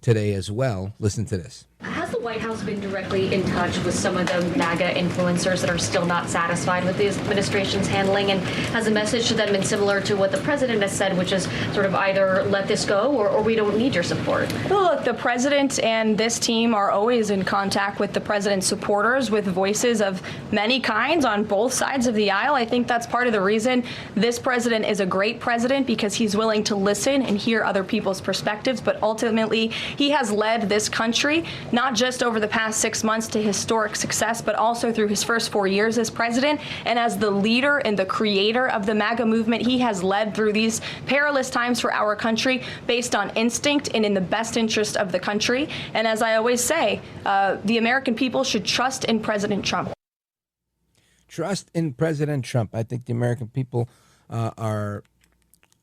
today as well. Listen to this. Has the White House been directly in touch with some of the MAGA influencers that are still not satisfied with the administration's handling? And has a message to them been similar to what the president has said, which is sort of either let this go or we don't need your support? Well, look, the president and this team are always in contact with the president's supporters with voices of many kinds on both sides of the aisle. I think that's part of the reason this president is a great president, because he's willing to listen and hear other people's perspectives. But ultimately, he has led this country not just over the past 6 months to historic success, but also through his first 4 years as president. And as the leader and the creator of the MAGA movement, he has led through these perilous times for our country based on instinct and in the best interest of the country. And as I always say, the American people should trust in President Trump. Trust in President Trump. I think the American people are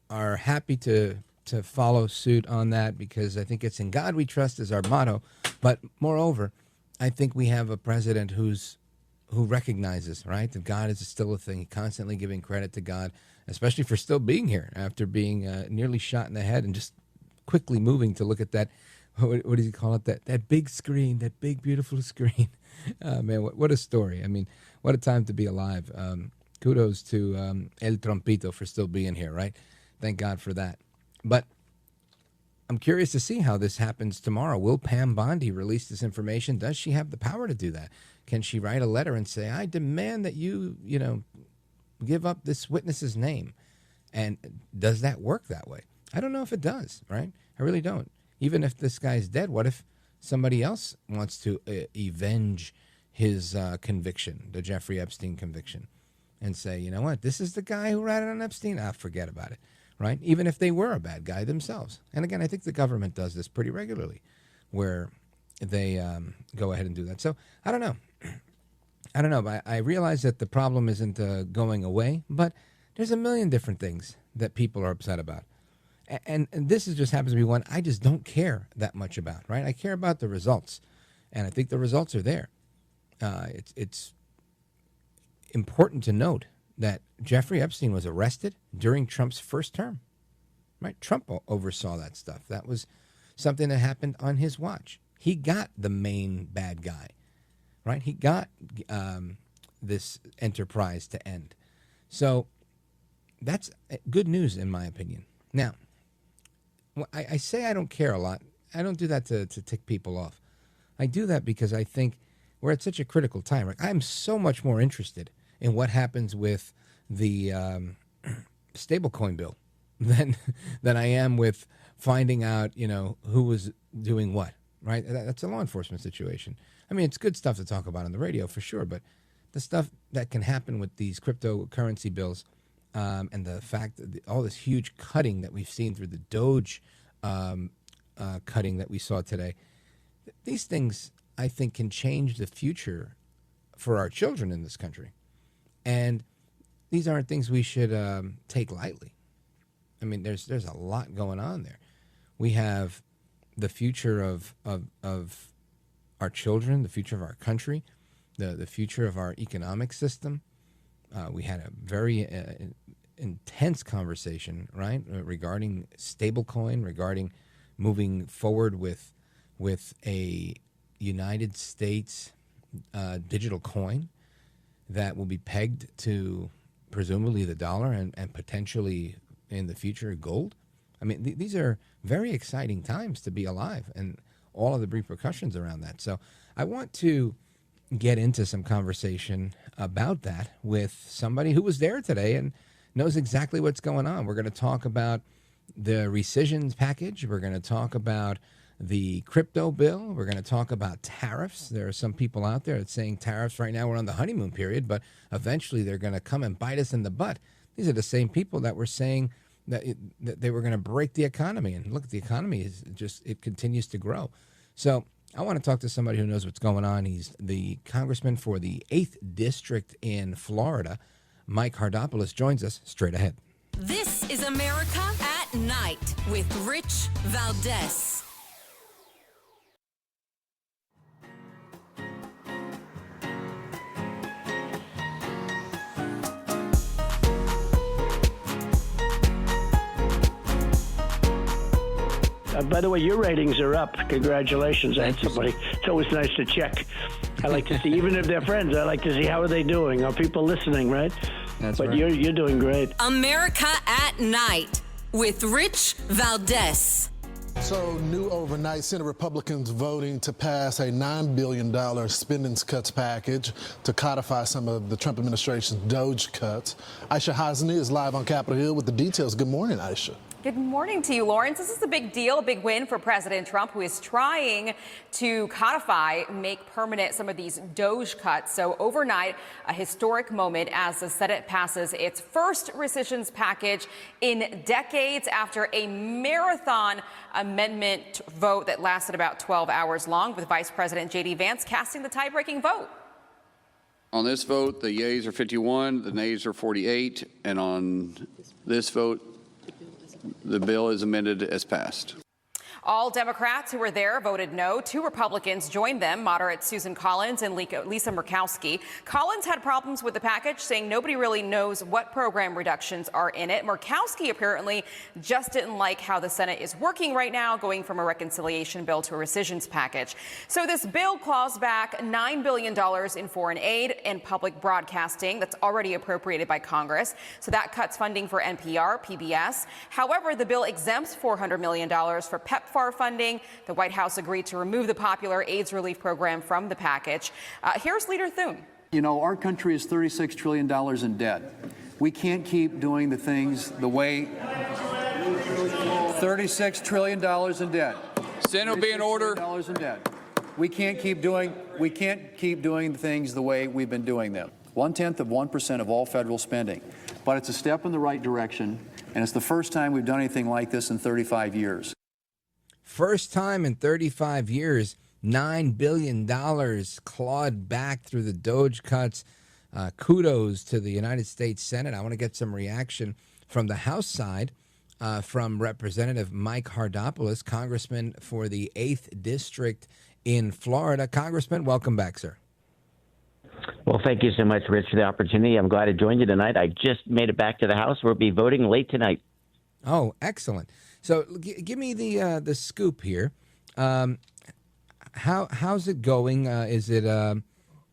happy to follow suit on that, because I think it's in God we trust is our motto. But moreover, I think we have a president who recognizes, right, that God is still a thing. Constantly giving credit to God, especially for still being here after being nearly shot in the head and just quickly moving to look at that what does he call it? That big screen, that big, beautiful screen. Man, what a story. I mean, what a time to be alive. Kudos to El Trompito for still being here, right? Thank God for that. But I'm curious to see how this happens tomorrow. Will Pam Bondi release this information? Does she have the power to do that? Can she write a letter and say, I demand that you give up this witness's name? And does that work that way? I don't know if it does, right? I really don't. Even if this guy's dead, what if somebody else wants to avenge his conviction, the Jeffrey Epstein conviction, and say, you know what, this is the guy who ratted on Epstein? Forget about it, right? Even if they were a bad guy themselves. And again, I think the government does this pretty regularly, where they go ahead and do that. So I don't know. But I realize that the problem isn't going away, but there's a million different things that people are upset about. And this just happens to be one I just don't care that much about, right? I care about the results, and I think the results are there. It's important to note that Jeffrey Epstein was arrested during Trump's first term, right? Trump oversaw that stuff. That was something that happened on his watch. He got the main bad guy, right? He got this enterprise to end. So that's good news, in my opinion. Now, I say I don't care a lot. I don't do that to tick people off. I do that because I think we're at such a critical time. Right? I'm so much more interested in what happens with the stablecoin bill than I am with finding out, who was doing what. Right? That's a law enforcement situation. I mean, it's good stuff to talk about on the radio for sure, but the stuff that can happen with these cryptocurrency bills. And the fact that all this huge cutting that we've seen through the Doge cutting that we saw today, these things, I think, can change the future for our children in this country. And these aren't things we should take lightly. I mean, there's a lot going on there. We have the future of our children, the future of our country, the future of our economic system. We had a very intense conversation, right, regarding stablecoin, regarding moving forward with a United States digital coin that will be pegged to presumably the dollar and potentially in the future gold. I mean, these are very exciting times to be alive and all of the repercussions around that. So I want to get into some conversation about that with somebody who was there today and knows exactly what's going on. We're going to talk about the rescissions package. We're going to talk about the crypto bill. We're going to talk about tariffs. There are some people out there that's saying tariffs right now, we're on the honeymoon period, but eventually they're going to come and bite us in the butt. These are the same people that were saying that they were going to break the economy. And look, the economy is it continues to grow. So I want to talk to somebody who knows what's going on. He's the congressman for the 8th District in Florida. Mike Haridopolos joins us straight ahead. This is America at Night with Rich Valdez. By the way, your ratings are up. Congratulations. I had somebody. It's always nice to check. I like to see, even if they're friends, I like to see how are they doing. Are people listening, right? That's but right. You're doing great. America at Night with Rich Valdez. So, new overnight, Senate Republicans voting to pass a $9 billion spending cuts package to codify some of the Trump administration's Doge cuts. Aisha Hasni is live on Capitol Hill with the details. Good morning, Aisha. Good morning to you, Lawrence. This is a big deal, a big win for President Trump, who is trying to codify, make permanent some of these Doge cuts. So overnight, a historic moment as the Senate passes its first rescissions package in decades after a marathon amendment vote that lasted about 12 hours long, with Vice President J.D. Vance casting the tie-breaking vote. On this vote, the yeas are 51, the nays are 48, and on this vote, the bill is amended as passed. All Democrats who were there voted no. 2 Republicans joined them, moderate Susan Collins and Lisa Murkowski. Collins had problems with the package, saying nobody really knows what program reductions are in it. Murkowski apparently just didn't like how the Senate is working right now, going from a reconciliation bill to a rescissions package. So this bill claws back $9 billion in foreign aid and public broadcasting that's already appropriated by Congress. So that cuts funding for NPR, PBS. However, the bill exempts $400 million for PEPFAR funding. The White House agreed to remove the popular AIDS relief program from the package. Here's Leader Thune. You know, our country is $36 trillion in debt. We can't keep doing the things the way. $36 trillion in debt. Senate will be in order. In debt. We can't keep doing things the way we've been doing them. 0.1% of all federal spending. But it's a step in the right direction, and it's the first time we've done anything like this in 35 years. First time in 35 years, $9 billion clawed back through the Doge cuts. Kudos to the United States Senate. I want to get some reaction from the House side from Representative Mike Haridopolos, Congressman for the 8th District in Florida. Congressman, welcome back, sir. Well, thank you so much, Rich, for the opportunity. I'm glad to join you tonight. I just made it back to the House. We'll be voting late tonight. Oh, excellent. So give me the scoop here. How's it going? Is it,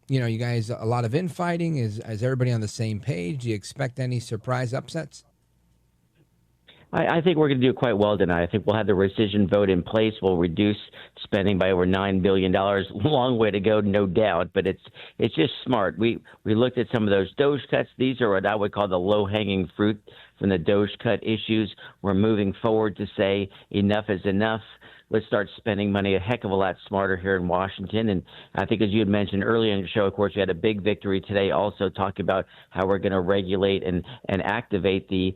you guys, a lot of infighting? Is everybody on the same page? Do you expect any surprise upsets? I think we're going to do quite well tonight. I think we'll have the rescission vote in place. We'll reduce spending by over $9 billion. Long way to go, no doubt, but it's just smart. We looked at some of those Doge cuts. These are what I would call the low-hanging fruit from the Doge cut issues. We're moving forward to say enough is enough. Let's start spending money a heck of a lot smarter here in Washington. And I think, as you had mentioned earlier in your show, of course, we had a big victory today also talking about how we're going to regulate and activate the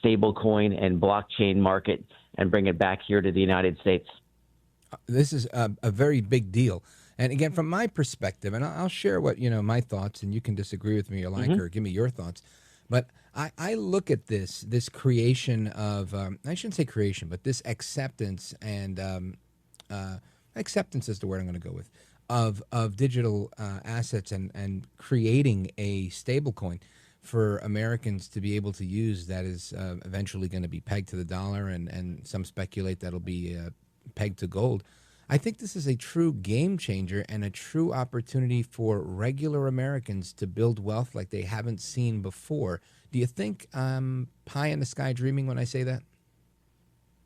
stablecoin and blockchain market and bring it back here to the United States. This is a very big deal. And again, from my perspective, and I'll share what, my thoughts, and you can disagree with me or like or give me your thoughts. But I look at this creation of, I shouldn't say creation, but this acceptance and acceptance is the word I'm going to go with, of digital assets and creating a stablecoin for Americans to be able to use that is eventually going to be pegged to the dollar, and some speculate that'll be pegged to gold. I think this is a true game changer and a true opportunity for regular Americans to build wealth like they haven't seen before. Do you think I'm pie in the sky dreaming when I say that?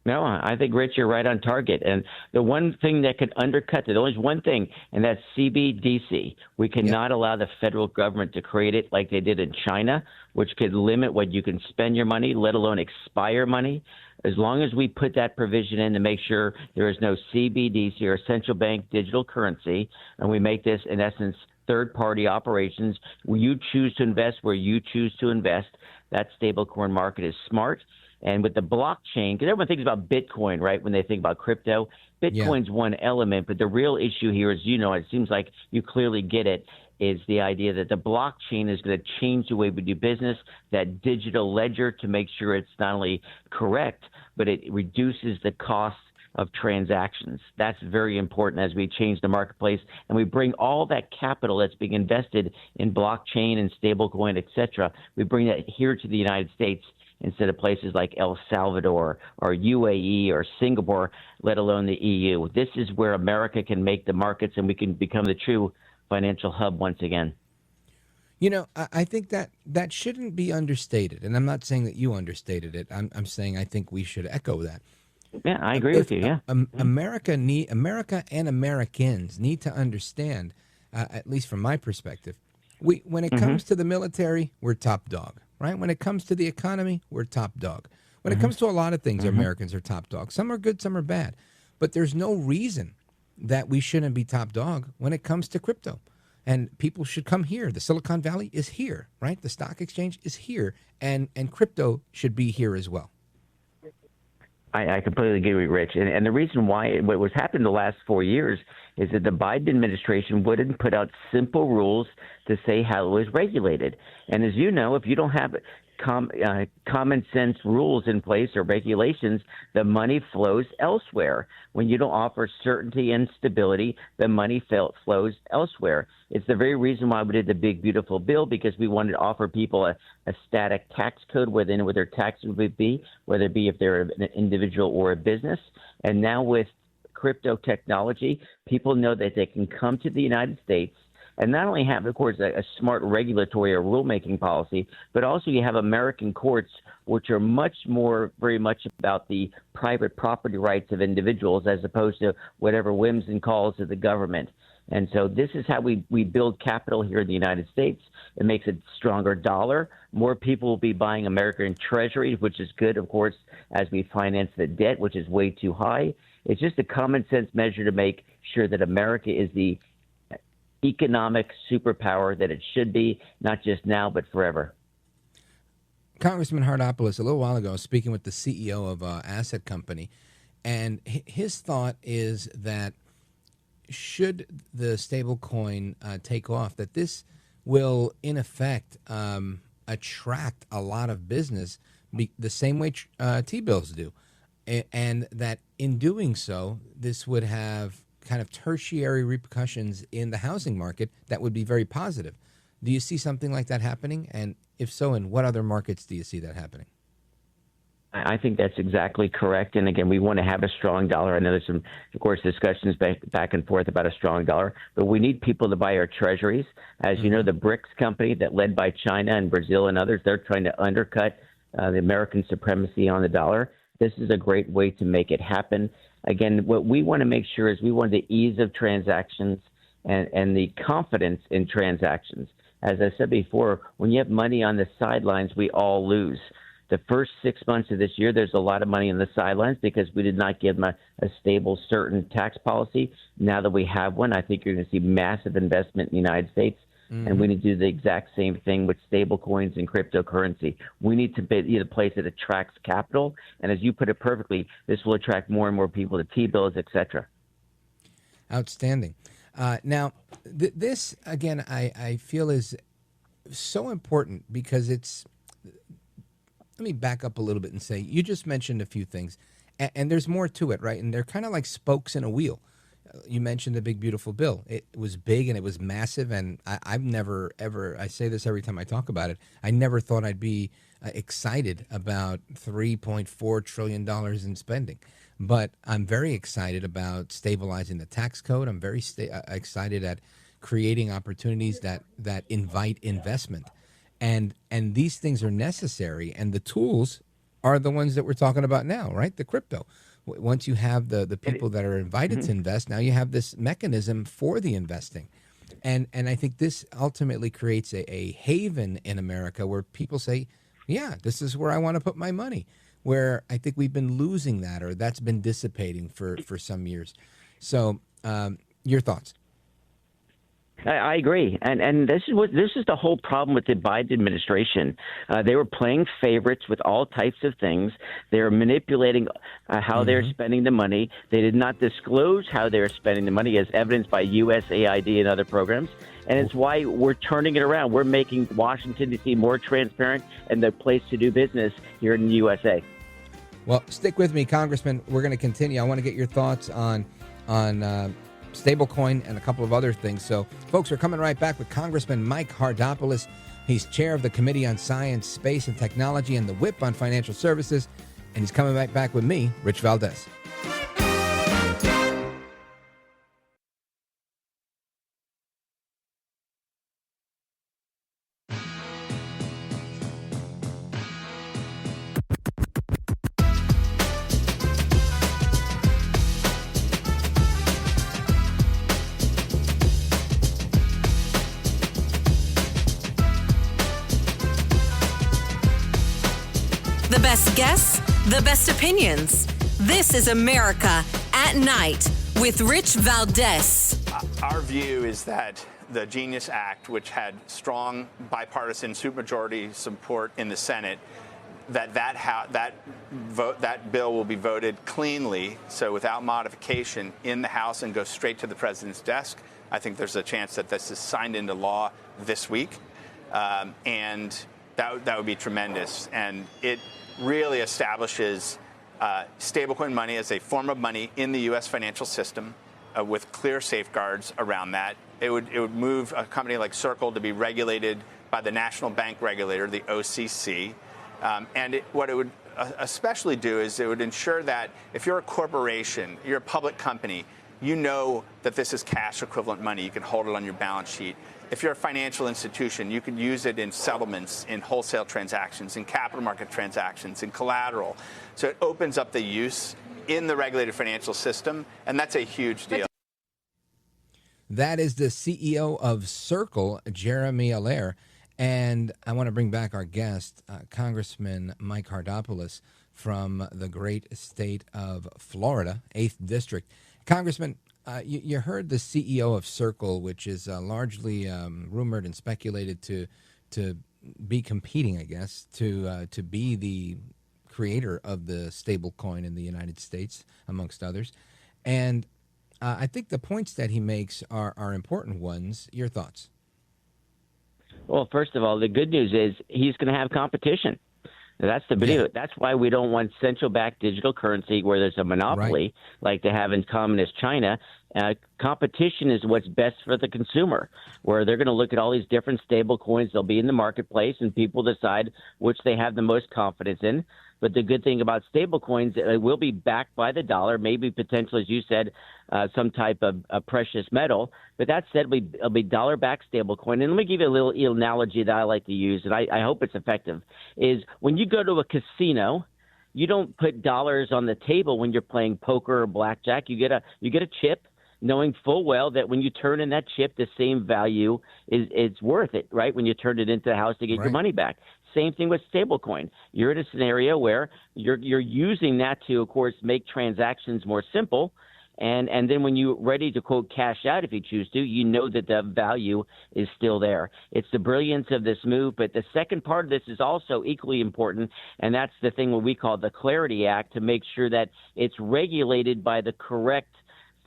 No, I think, Rich, you're right on target. And the one thing that could undercut it, only one thing, and that's CBDC. We cannot allow the federal government to create it like they did in China, which could limit what you can spend your money, let alone expire money. As long as we put that provision in to make sure there is no CBDC or central bank digital currency, and we make this, in essence, third-party operations, where you choose to invest where you choose to invest, that stablecoin market is smart. And with the blockchain, because everyone thinks about Bitcoin, right, when they think about crypto, Bitcoin's one element, but the real issue here is, it seems like you clearly get it, is the idea that the blockchain is going to change the way we do business, that digital ledger, to make sure it's not only correct, but it reduces the cost of transactions. That's very important as we change the marketplace and we bring all that capital that's being invested in blockchain and stablecoin, et cetera, we bring that here to the United States instead of places like El Salvador or UAE or Singapore, let alone the EU. This is where America can make the markets and we can become the true financial hub once again. I think that shouldn't be understated. And I'm not saying that you understated it. I'm saying I think we should echo that. Yeah, I agree with you, yeah. America and Americans need to understand, at least from my perspective, when it comes to the military, we're top dog. Right? When it comes to the economy, we're top dog. When it comes to a lot of things, Americans are top dog. Some are good, some are bad. But there's no reason that we shouldn't be top dog when it comes to crypto. And people should come here. The Silicon Valley is here, right? The stock exchange is here. And crypto should be here as well. I completely agree with Rich. And the reason why what was happening the last 4 years is that the Biden administration wouldn't put out simple rules to say how it was regulated. And as you know, if you don't have common sense rules in place or regulations, the money flows elsewhere. When you don't offer certainty and stability, the money flows elsewhere. It's the very reason why we did the big, beautiful bill, because we wanted to offer people a static tax code where they know what their taxes would be, whether it be if they're an individual or a business. And now with crypto technology, people know that they can come to the United States and not only have, of course, a smart regulatory or rulemaking policy, but also you have American courts, which are very much about the private property rights of individuals as opposed to whatever whims and calls of the government. And so this is how we build capital here in the United States. It makes a stronger dollar. More people will be buying American treasuries, which is good, of course, as we finance the debt, which is way too high. It's just a common sense measure to make sure that America is the economic superpower that it should be, not just now, but forever. Congressman Haridopolos, a little while ago, speaking with the CEO of an asset company, and his thought is that should the stablecoin take off, that this will, in effect, attract a lot of business the same way T-bills do, and that in doing so, this would have kind of tertiary repercussions in the housing market that would be very positive. Do you see something like that happening? And if so, in what other markets do you see that happening? I think that's exactly correct. And again, we want to have a strong dollar. I know there's some, of course, discussions back and forth about a strong dollar, but we need people to buy our treasuries. As you know, the BRICS company that led by China and Brazil and others, they're trying to undercut the American supremacy on the dollar. This is a great way to make it happen. Again, what we want to make sure is we want the ease of transactions and the confidence in transactions. As I said before, when you have money on the sidelines, we all lose. The first 6 months of this year, there's a lot of money on the sidelines because we did not give them a stable, certain tax policy. Now that we have one, I think you're going to see massive investment in the United States. And we need to do the exact same thing with stable coins and cryptocurrency. We need to be a place that attracts capital. And as you put it perfectly, this will attract more and more people to T-bills, et cetera. Outstanding. Now, this, again, I feel is so important because it's – let me back up a little bit and say you just mentioned a few things, and there's more to it, right? And they're kind of like spokes in a wheel. You mentioned the big, beautiful bill. It was big and it was massive, and I've never, ever – I say this every time I talk about it – I never thought I'd be excited about $3.4 trillion in spending. But I'm very excited about stabilizing the tax code. I'm very excited at creating opportunities that invite investment. And these things are necessary, and the tools are the ones that we're talking about now, right? The crypto. Once you have the people that are invited to invest, now you have this mechanism for the investing. And I think this ultimately creates a haven in America where people say, yeah, this is where I want to put my money, where I think we've been losing that, or that's been dissipating for some years. So your thoughts? I agree, and this is the whole problem with the Biden administration. They were playing favorites with all types of things. They were manipulating how they're spending the money. They did not disclose how they were spending the money, as evidenced by USAID and other programs. And it's why we're turning it around. We're making Washington, D.C. more transparent and the place to do business here in the USA. Well, stick with me, Congressman. We're going to continue. I want to get your thoughts on stablecoin and a couple of other things. So, folks, we're coming right back with Congressman Mike Haridopolos. He's chair of the Committee on Science, Space, and Technology and the whip on financial services. And he's coming right back with me, Rich Valdez. The best guests, the best opinions. This is America at Night with Rich Valdez. Our view is that the Genius Act, which had strong bipartisan supermajority support in the Senate, that bill will be voted cleanly, so without modification, in the House and go straight to the president's desk. I think there's a chance that this is signed into law this week. And that would be tremendous. And it really establishes stablecoin money as a form of money in the U.S. financial system with clear safeguards around that. It would move a company like Circle to be regulated by the national bank regulator, the OCC. What it would especially do is it would ensure that if you're a corporation, you're a public company, you know that this is cash equivalent money. You can hold it on your balance sheet. If you're a financial institution, you can use it in settlements, in wholesale transactions, in capital market transactions, in collateral. So it opens up the use in the regulated financial system, and that's a huge deal. That is the CEO of Circle, Jeremy Allaire. And I want to bring back our guest, Congressman Mike Haridopolos from the great state of Florida, 8th District. Congressman, you heard the CEO of Circle, which is largely rumored and speculated to be competing, I guess, to be the creator of the stable coin in the United States, amongst others. And I think the points that he makes are important ones. Your thoughts? Well, first of all, the good news is he's going to have competition. That's the video. Yeah. That's why we don't want central bank digital currency where there's a monopoly like they have in communist China. Competition is what's best for the consumer, where they're going to look at all these different stable coins. They'll be in the marketplace, and people decide which they have the most confidence in. But the good thing about stable coins, it will be backed by the dollar, maybe potentially, as you said, some type of precious metal. But that said, it'll be dollar-backed stable coin. And let me give you a little analogy that I like to use, and I hope it's effective, is when you go to a casino, you don't put dollars on the table when you're playing poker or blackjack. You get a chip, knowing full well that when you turn in that chip, the same value is worth it, right? When you turn it into the house to get your money back. Same thing with stablecoin. You're in a scenario where you're using that to, of course, make transactions more simple. And then when you're ready to, quote, cash out, if you choose to, you know that the value is still there. It's the brilliance of this move. But the second part of this is also equally important, and that's the thing what we call the Clarity Act, to make sure that it's regulated by the correct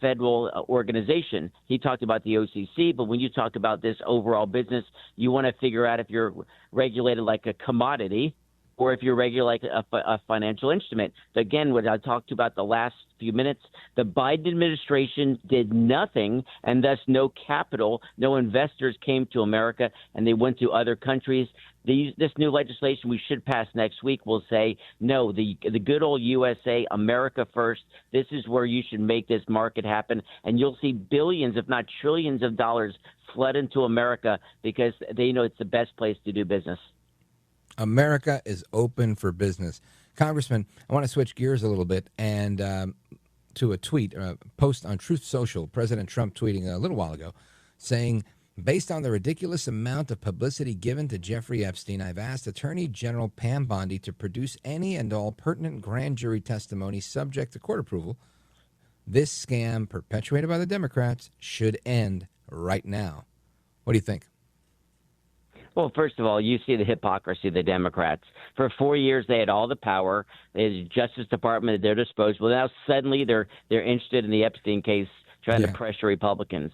federal organization. He talked about the OCC, but when you talk about this overall business, you want to figure out if you're regulated like a commodity or if you're regulated like a financial instrument. Again, what I talked about the last few minutes, the Biden administration did nothing, and thus no capital, no investors came to America, and they went to other countries. This new legislation we should pass next week will say, no, the good old USA, America first. This is where you should make this market happen. And you'll see billions, if not trillions of dollars flood into America because they know it's the best place to do business. America is open for business. Congressman, I want to switch gears a little bit and to a tweet, a post on Truth Social, President Trump tweeting a little while ago, saying, based on the ridiculous amount of publicity given to Jeffrey Epstein, I've asked Attorney General Pam Bondi to produce any and all pertinent grand jury testimony subject to court approval. This scam perpetuated by the Democrats should end right now. What do you think? Well, first of all, you see the hypocrisy of the Democrats. For 4 years, they had all the power. They had the Justice Department at their disposal. Now, suddenly, they're interested in the Epstein case, trying to pressure Republicans.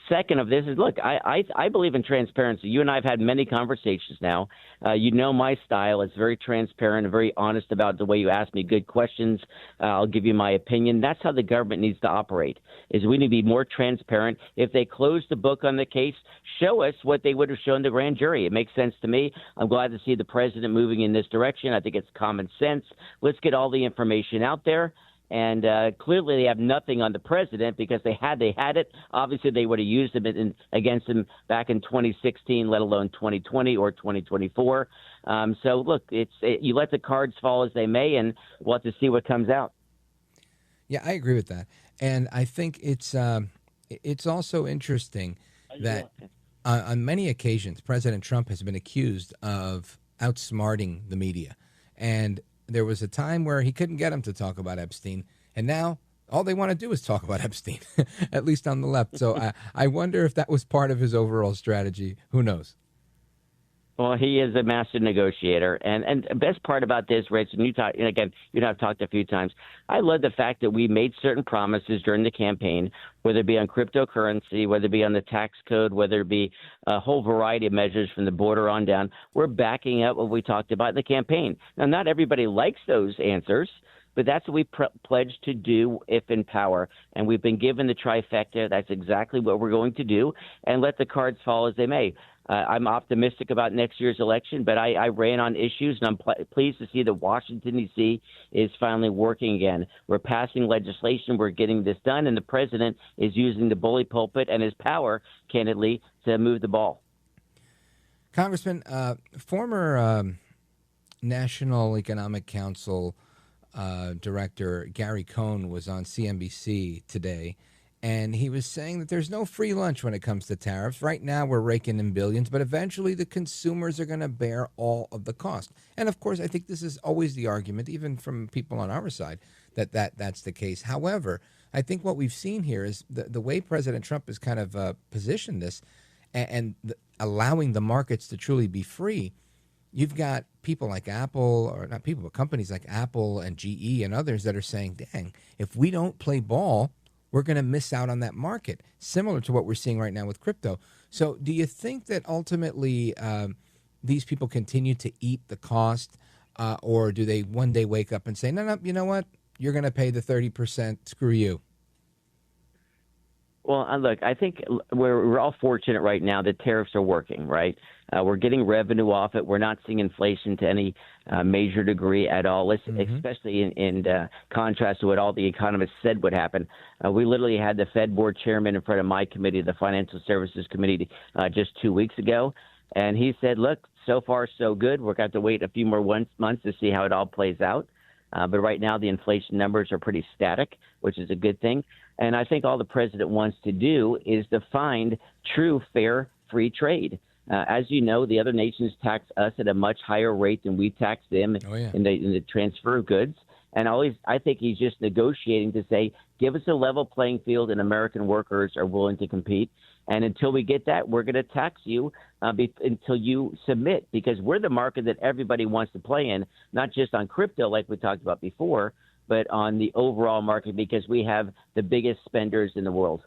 Second of this is, look, I believe in transparency. You and I have had many conversations now. You know my style. It's very transparent and very honest about the way you ask me good questions. I'll give you my opinion. That's how the government needs to operate, is we need to be more transparent. If they close the book on the case, show us what they would have shown the grand jury. It makes sense to me. I'm glad to see the president moving in this direction. I think it's common sense. Let's get all the information out there. And clearly they have nothing on the president because they had it. Obviously, they would have used him against him back in 2016, let alone 2020 or 2024. So, look, you let the cards fall as they may, and we'll have to see what comes out. Yeah, I agree with that. And I think it's also interesting that on many occasions, President Trump has been accused of outsmarting the media. And there was a time where he couldn't get him to talk about Epstein, and now all they want to do is talk about Epstein, at least on the left. So I wonder if that was part of his overall strategy. Who knows? Well, he is a master negotiator, and the best part about this, Rich, and again, you and I've talked a few times. I love the fact that we made certain promises during the campaign, whether it be on cryptocurrency, whether it be on the tax code, whether it be a whole variety of measures from the border on down. We're backing up what we talked about in the campaign. Now, not everybody likes those answers, but that's what we pledged to do if in power. And we've been given the trifecta. That's exactly what we're going to do, and let the cards fall as they may. I'm optimistic about next year's election, but I ran on issues, and I'm pleased to see that Washington, D.C. is finally working again. We're passing legislation. We're getting this done, and the president is using the bully pulpit and his power, candidly, to move the ball. Congressman, former National Economic Council Director Gary Cohn was on CNBC today, and he was saying that there's no free lunch when it comes to tariffs. Right now, we're raking in billions, but eventually the consumers are going to bear all of the cost. And, of course, I think this is always the argument, even from people on our side, that's the case. However, I think what we've seen here is the way President Trump has kind of positioned this and allowing the markets to truly be free. You've got people like Apple, or not people, but companies like Apple and GE and others that are saying, dang, if we don't play ball, we're going to miss out on that market, similar to what we're seeing right now with crypto. So do you think that ultimately these people continue to eat the cost, or do they one day wake up and say, no, you know what, you're going to pay the 30%, screw you? Well, look, I think we're all fortunate right now that tariffs are working, right? We're getting revenue off it. We're not seeing inflation to any major degree at all, especially in contrast to what all the economists said would happen. We literally had the Fed board chairman in front of my committee, the Financial Services Committee, just 2 weeks ago. And he said, look, so far so good. We're going to have to wait a few more months to see how it all plays out. But right now the inflation numbers are pretty static, which is a good thing. And I think all the president wants to do is to find true, fair, free trade. As you know, the other nations tax us at a much higher rate than we tax them in the transfer of goods. And I think he's just negotiating to say, give us a level playing field and American workers are willing to compete. And until we get that, we're going to tax you until you submit, because we're the market that everybody wants to play in, not just on crypto like we talked about before, but on the overall market, because we have the biggest spenders in the world.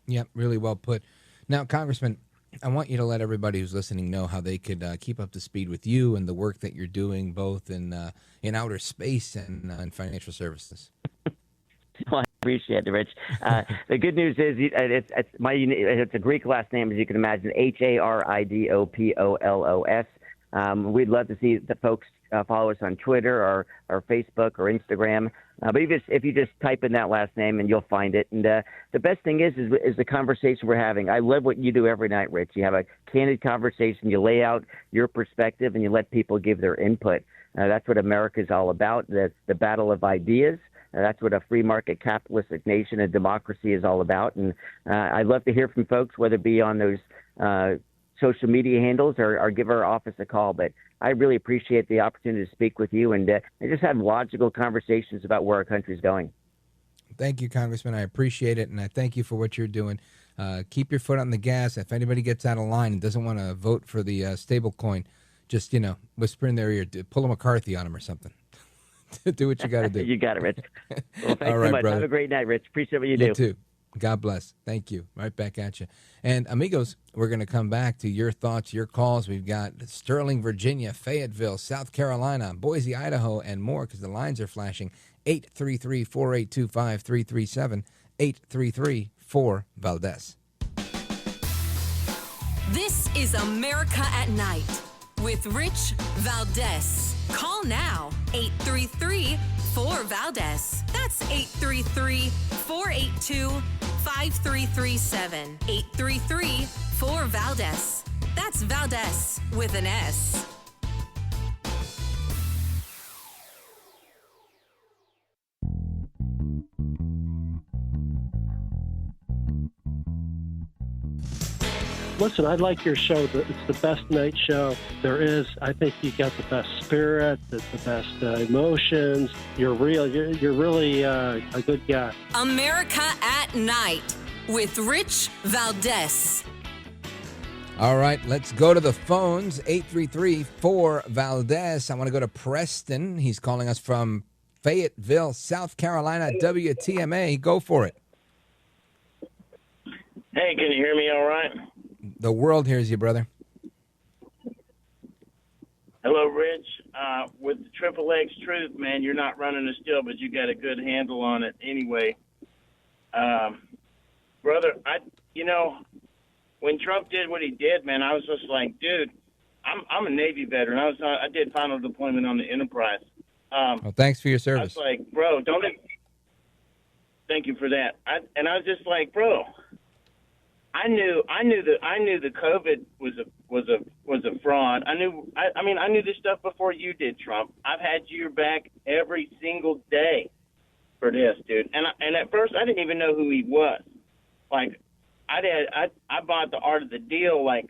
Yep, really well put. Now, Congressman, I want you to let everybody who's listening know how they could keep up to speed with you and the work that you're doing, both in outer space and in financial services. Well, I appreciate it, Rich. The good news is it's a Greek last name, as you can imagine, Haridopoulos. We'd love to see the folks follow us on Twitter or Facebook or Instagram. But if you just type in that last name, and you'll find it. And the best thing is the conversation we're having. I love what you do every night, Rich. You have a candid conversation. You lay out your perspective, and you let people give their input. That's what America is all about. That's the battle of ideas. That's what a free market capitalistic nation and democracy is all about. And I'd love to hear from folks, whether it be on those social media handles or give our office a call. But I really appreciate the opportunity to speak with you and just have logical conversations about where our country is going. Thank you, Congressman. I appreciate it, and I thank you for what you're doing. Keep your foot on the gas. If anybody gets out of line and doesn't want to vote for the stablecoin, just, whisper in their ear, pull a McCarthy on them or something. Do what you got to do. You got it, Rich. Well, thanks All right, so much. brother. Have a great night, Rich. Appreciate what you do. You too. God bless. Thank you. Right back at you. And amigos, we're going to come back to your thoughts, your calls. We've got Sterling, Virginia, Fayetteville, South Carolina, Boise, Idaho, and more, because the lines are flashing. 833-482-5337, 833-4-VALDEZ. This is America at Night with Rich Valdez. Call now, 833-4-VALDEZ. That's 833-482-5337. 833-4-VALDEZ. That's Valdez with an S. Listen, I like your show. It's the best night show there is. I think you got the best spirit, the best emotions. You're real. You're really a good guy. America at Night with Rich Valdez. All right, let's go to the phones. 833-4-VALDEZ. I want to go to Preston. He's calling us from Fayetteville, South Carolina, WTMA. Go for it. Hey, can you hear me all right? The world hears you, brother. Hello, Rich. With the Triple X Truth, man, you're not running a still, but you got a good handle on it anyway. Brother, when Trump did what he did, man, I was just like, dude, I'm a Navy veteran. I did final deployment on the Enterprise. Well, thanks for your I service. was like, bro, thank you for that. I was just like, bro, I knew the COVID was a fraud. I knew this stuff before you did, Trump. I've had your back every single day for this, dude. And at first I didn't even know who he was. Like, I bought the art of the deal, like,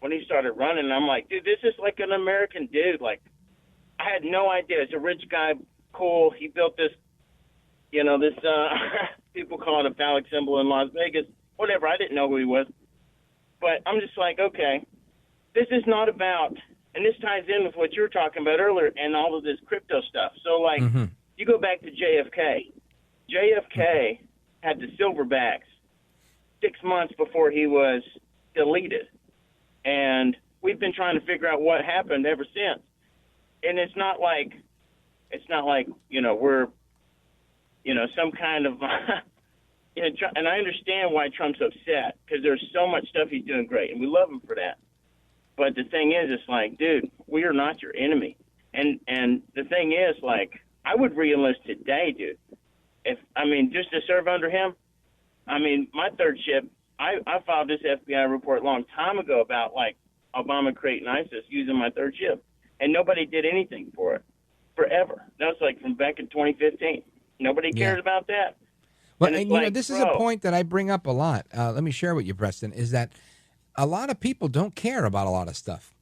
when he started running, and I'm like, dude, this is like an American dude. Like, I had no idea. It's a rich guy, cool. He built this, people call it a phallic symbol in Las Vegas. Whatever, I didn't know who he was. But I'm just like, okay, this is not about, and this ties in with what you were talking about earlier and all of this crypto stuff. So, like, you go back to JFK. JFK had the silverbacks 6 months before he was deleted. And we've been trying to figure out what happened ever since. And it's not like, we're, some kind of, and I understand why Trump's upset, because there's so much stuff he's doing great, and we love him for that. But the thing is, it's like, dude, we are not your enemy. And the thing is, like, I would re-enlist today, dude. Just to serve under him. My third ship, I filed this FBI report a long time ago about, like, Obama creating ISIS using my third ship. And nobody did anything for it forever. That was, like, from back in 2015. Nobody cares about that. Well, and this is a point that I bring up a lot. Let me share with you, Preston, is that a lot of people don't care about a lot of stuff.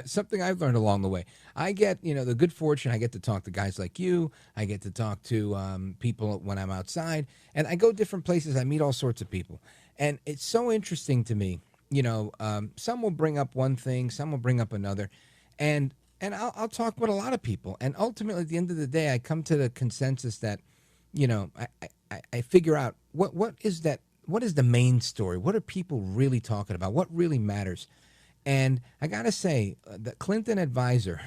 Something I've learned along the way. I get, the good fortune, I get to talk to guys like you. I get to talk to people when I'm outside. And I go different places. I meet all sorts of people. And it's so interesting to me. Some will bring up one thing. Some will bring up another. And I'll talk with a lot of people. And ultimately, at the end of the day, I come to the consensus that, I figure out what is the main story? What are people really talking about? What really matters? And I got to say, the Clinton advisor,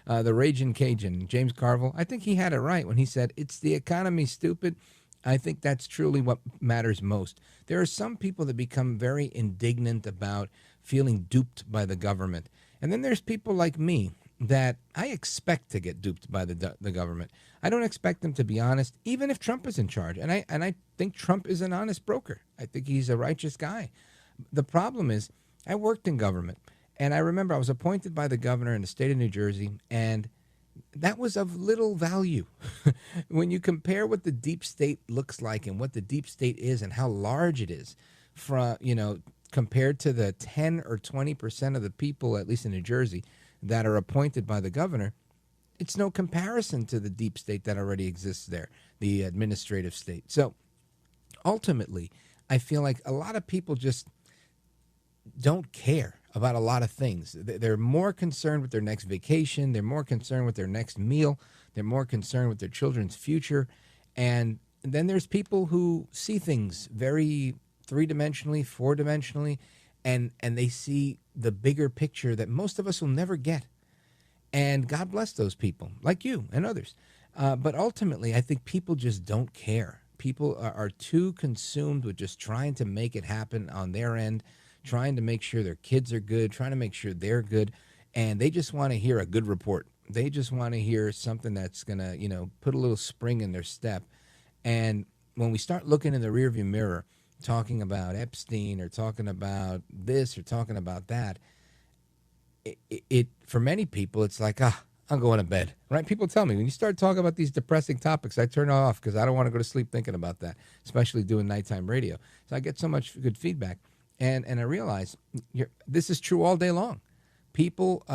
the Raging Cajun, James Carville, I think he had it right when he said, it's the economy, stupid. I think that's truly what matters most. There are some people that become very indignant about feeling duped by the government. And then there's people like me that I expect to get duped by the government. I don't expect them to be honest, even if Trump is in charge. And I think Trump is an honest broker. I think he's a righteous guy. The problem is, I worked in government, and I remember I was appointed by the governor in the state of New Jersey, and that was of little value. When you compare what the deep state looks like and what the deep state is and how large it is, compared to the 10 or 20% of the people, at least in New Jersey, that are appointed by the governor, it's no comparison to the deep state that already exists there, the administrative state. So ultimately, I feel like a lot of people just don't care about a lot of things. They're more concerned with their next vacation. They're more concerned with their next meal. They're more concerned with their children's future. And then there's people who see things very three-dimensionally, four-dimensionally, and they see the bigger picture that most of us will never get. And God bless those people, like you and others. But ultimately, I think people just don't care. People are too consumed with just trying to make it happen on their end, trying to make sure their kids are good, trying to make sure they're good, and they just want to hear a good report. They just want to hear something that's going to, put a little spring in their step. And when we start looking in the rearview mirror, talking about Epstein or talking about this or talking about that, it for many people, it's like, I'm going to bed, right? People tell me, when you start talking about these depressing topics, I turn off because I don't want to go to sleep thinking about that, especially doing nighttime radio. So I get so much good feedback. And I realize this is true all day long. People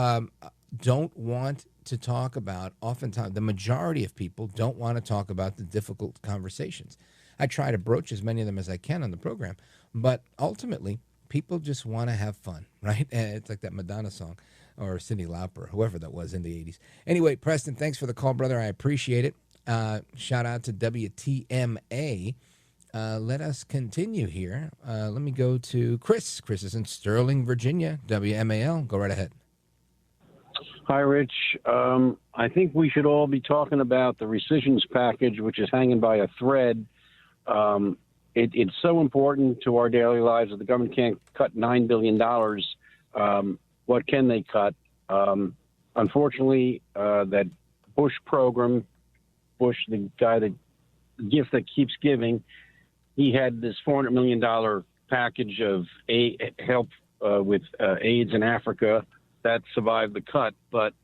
don't want to talk about, oftentimes, the majority of people don't want to talk about the difficult conversations. I try to broach as many of them as I can on the program, but ultimately, people just want to have fun, right? It's like that Madonna song or Cyndi Lauper, whoever that was in the 80s. Anyway, Preston, thanks for the call, brother. I appreciate it. Shout out to WTMA. Let us continue here. Let me go to Chris. Chris is in Sterling, Virginia, WMAL. Go right ahead. Hi, Rich. I think we should all be talking about the rescissions package, which is hanging by a thread. It's so important to our daily lives that the government can't cut $9 billion. What can they cut? Unfortunately, that Bush program, Bush, the guy that gift that keeps giving, he had this $400 million package of help with AIDS in Africa that survived the cut. But,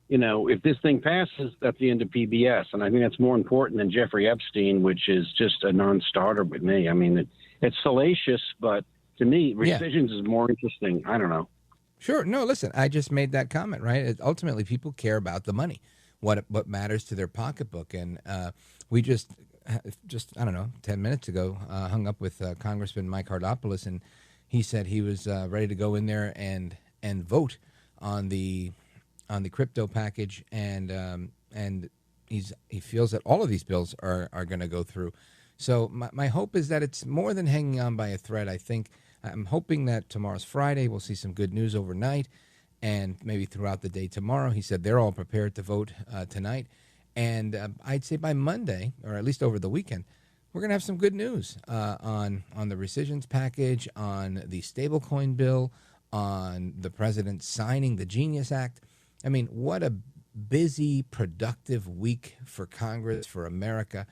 you know, if this thing passes, that's the end of PBS. And I think that's more important than Jeffrey Epstein, which is just a non-starter with me. I mean, it's salacious, but to me, rescissions is more interesting. I don't know. Sure. No, listen, I just made that comment, right? Ultimately, people care about the money, what matters to their pocketbook. And we just, I don't know, 10 minutes ago, hung up with Congressman Mike Haridopolos, and he said he was ready to go in there and vote on the crypto package, and he feels that all of these bills are going to go through. So my hope is that it's more than hanging on by a thread. I'm hoping that tomorrow's Friday. We'll see some good news overnight, and maybe throughout the day tomorrow. He said they're all prepared to vote tonight, and I'd say by Monday, or at least over the weekend, we're going to have some good news on the rescissions package, on the stablecoin bill, on the president signing the Genius Act. I mean, what a busy, productive week for Congress, for America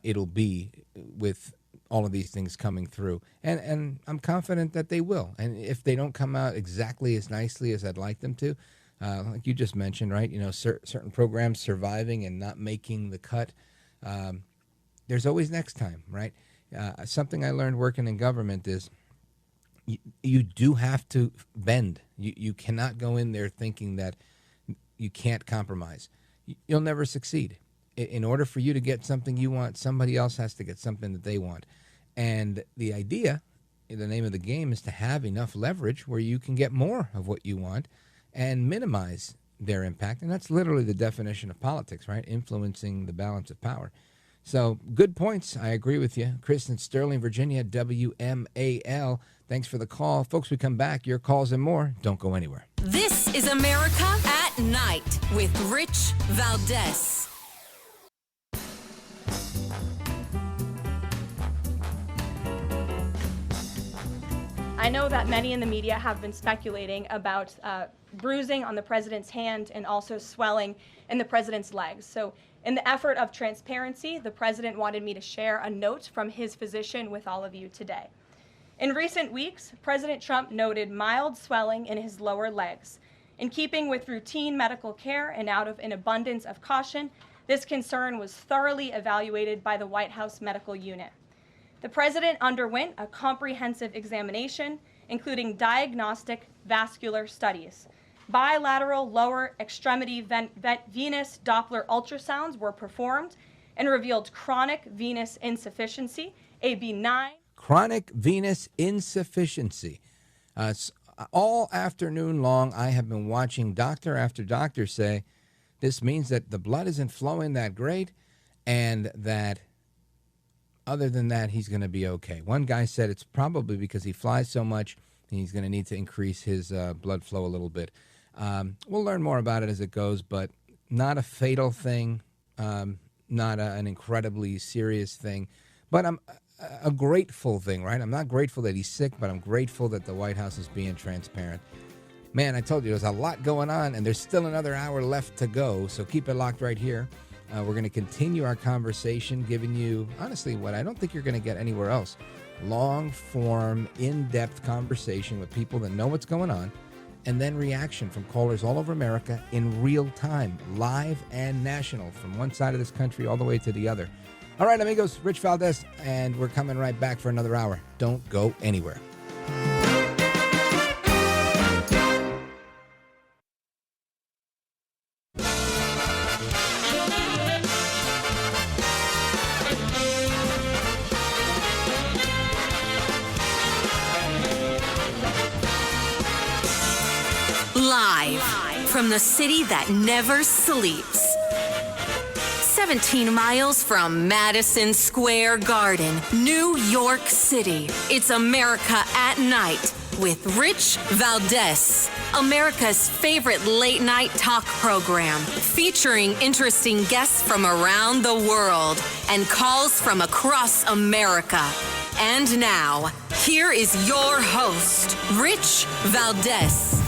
it'll be with all of these things coming through. And I'm confident that they will. And if they don't come out exactly as nicely as I'd like them to, like you just mentioned, right, you know, certain programs surviving and not making the cut, there's always next time, right? Something I learned working in government is you do have to bend. You cannot go in there thinking that you can't compromise. You'll never succeed. In order for you to get something you want, somebody else has to get something that they want. And the idea, the name of the game, is to have enough leverage where you can get more of what you want and minimize their impact. And that's literally the definition of politics, right? Influencing the balance of power. So good points. I agree with you. Chris in Sterling, Virginia, WMAL. Thanks for the call. Folks, we come back. Your calls and more. Don't go anywhere. This is America at Night with Rich Valdez. I know that many in the media have been speculating about bruising on the president's hand and also swelling in the president's legs. So in the effort of transparency, the president wanted me to share a note from his physician with all of you today. In recent weeks, President Trump noted mild swelling in his lower legs. In keeping with routine medical care and out of an abundance of caution, this concern was thoroughly evaluated by the White House medical unit. The president underwent a comprehensive examination, including diagnostic vascular studies. Bilateral lower extremity venous Doppler ultrasounds were performed and revealed chronic venous insufficiency, a benign chronic venous insufficiency. All afternoon long, I have been watching doctor after doctor say this means that the blood isn't flowing that great, and that other than that, he's going to be okay. One guy said it's probably because he flies so much, he's going to need to increase his blood flow a little bit. We'll learn more about it as it goes, but not a fatal thing, not an incredibly serious thing, but a grateful thing, right? I'm not grateful that he's sick, but I'm grateful that the White House is being transparent. Man, I told you there's a lot going on, and there's still another hour left to go, so keep it locked right here. We're going to continue our conversation, giving you, honestly, what I don't think you're going to get anywhere else. Long-form, in-depth conversation with people that know what's going on, and then reaction from callers all over America in real time, live and national, from one side of this country all the way to the other. All right, amigos, Rich Valdez, and we're coming right back for another hour. Don't go anywhere. Live from the city that never sleeps. 17 miles from Madison Square Garden, New York City. It's America at Night with Rich Valdez, America's favorite late night talk program, featuring interesting guests from around the world and calls from across America. And now, here is your host, Rich Valdez.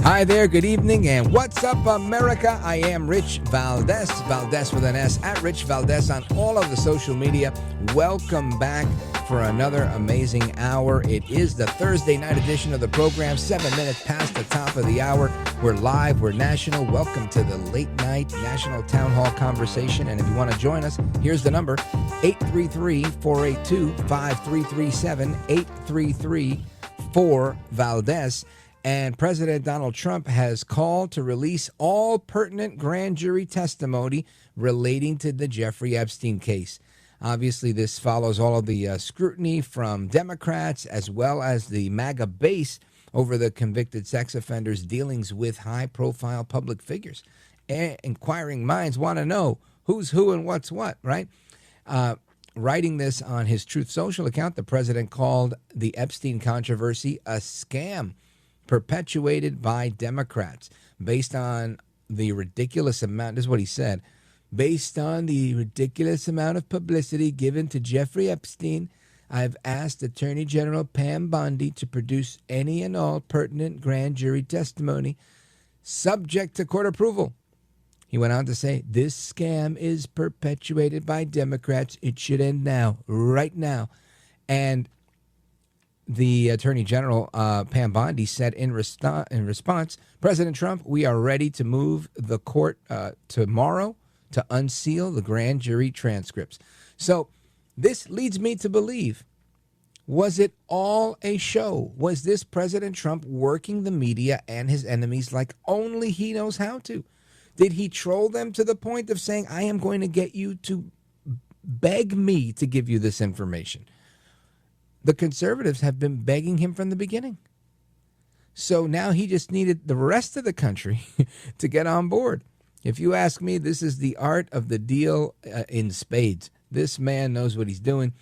Hi there, good evening, and what's up, America? I am Rich Valdez, Valdez with an S, at Rich Valdez on all of the social media. Welcome back for another amazing hour. It is the Thursday night edition of the program, 7 minutes past the top of the hour. We're live, we're national. Welcome to the late night national town hall conversation. And if you want to join us, here's the number, 833-482-5337, 833-4-VALDEZ. And President Donald Trump has called to release all pertinent grand jury testimony relating to the Jeffrey Epstein case. Obviously, this follows all of the scrutiny from Democrats as well as the MAGA base over the convicted sex offenders' dealings with high-profile public figures. Inquiring minds want to know who's who and what's what, right? Writing this on his Truth Social account, the president called the Epstein controversy a scam perpetuated by Democrats based on the ridiculous amount, this is what he said, based on the ridiculous amount of publicity given to Jeffrey Epstein, I've asked Attorney General Pam Bondi to produce any and all pertinent grand jury testimony subject to court approval. He went on to say, this scam is perpetuated by Democrats. It should end now, right now. And the Attorney General, Pam Bondi, said in response, President Trump, we are ready to move the court tomorrow to unseal the grand jury transcripts. So this leads me to believe, was it all a show? Was this President Trump working the media and his enemies like only he knows how to? Did he troll them to the point of saying, I am going to get you to beg me to give you this information? The conservatives have been begging him from the beginning. So now he just needed the rest of the country to get on board. If you ask me, this is the art of the deal in spades. This man knows what he's doing.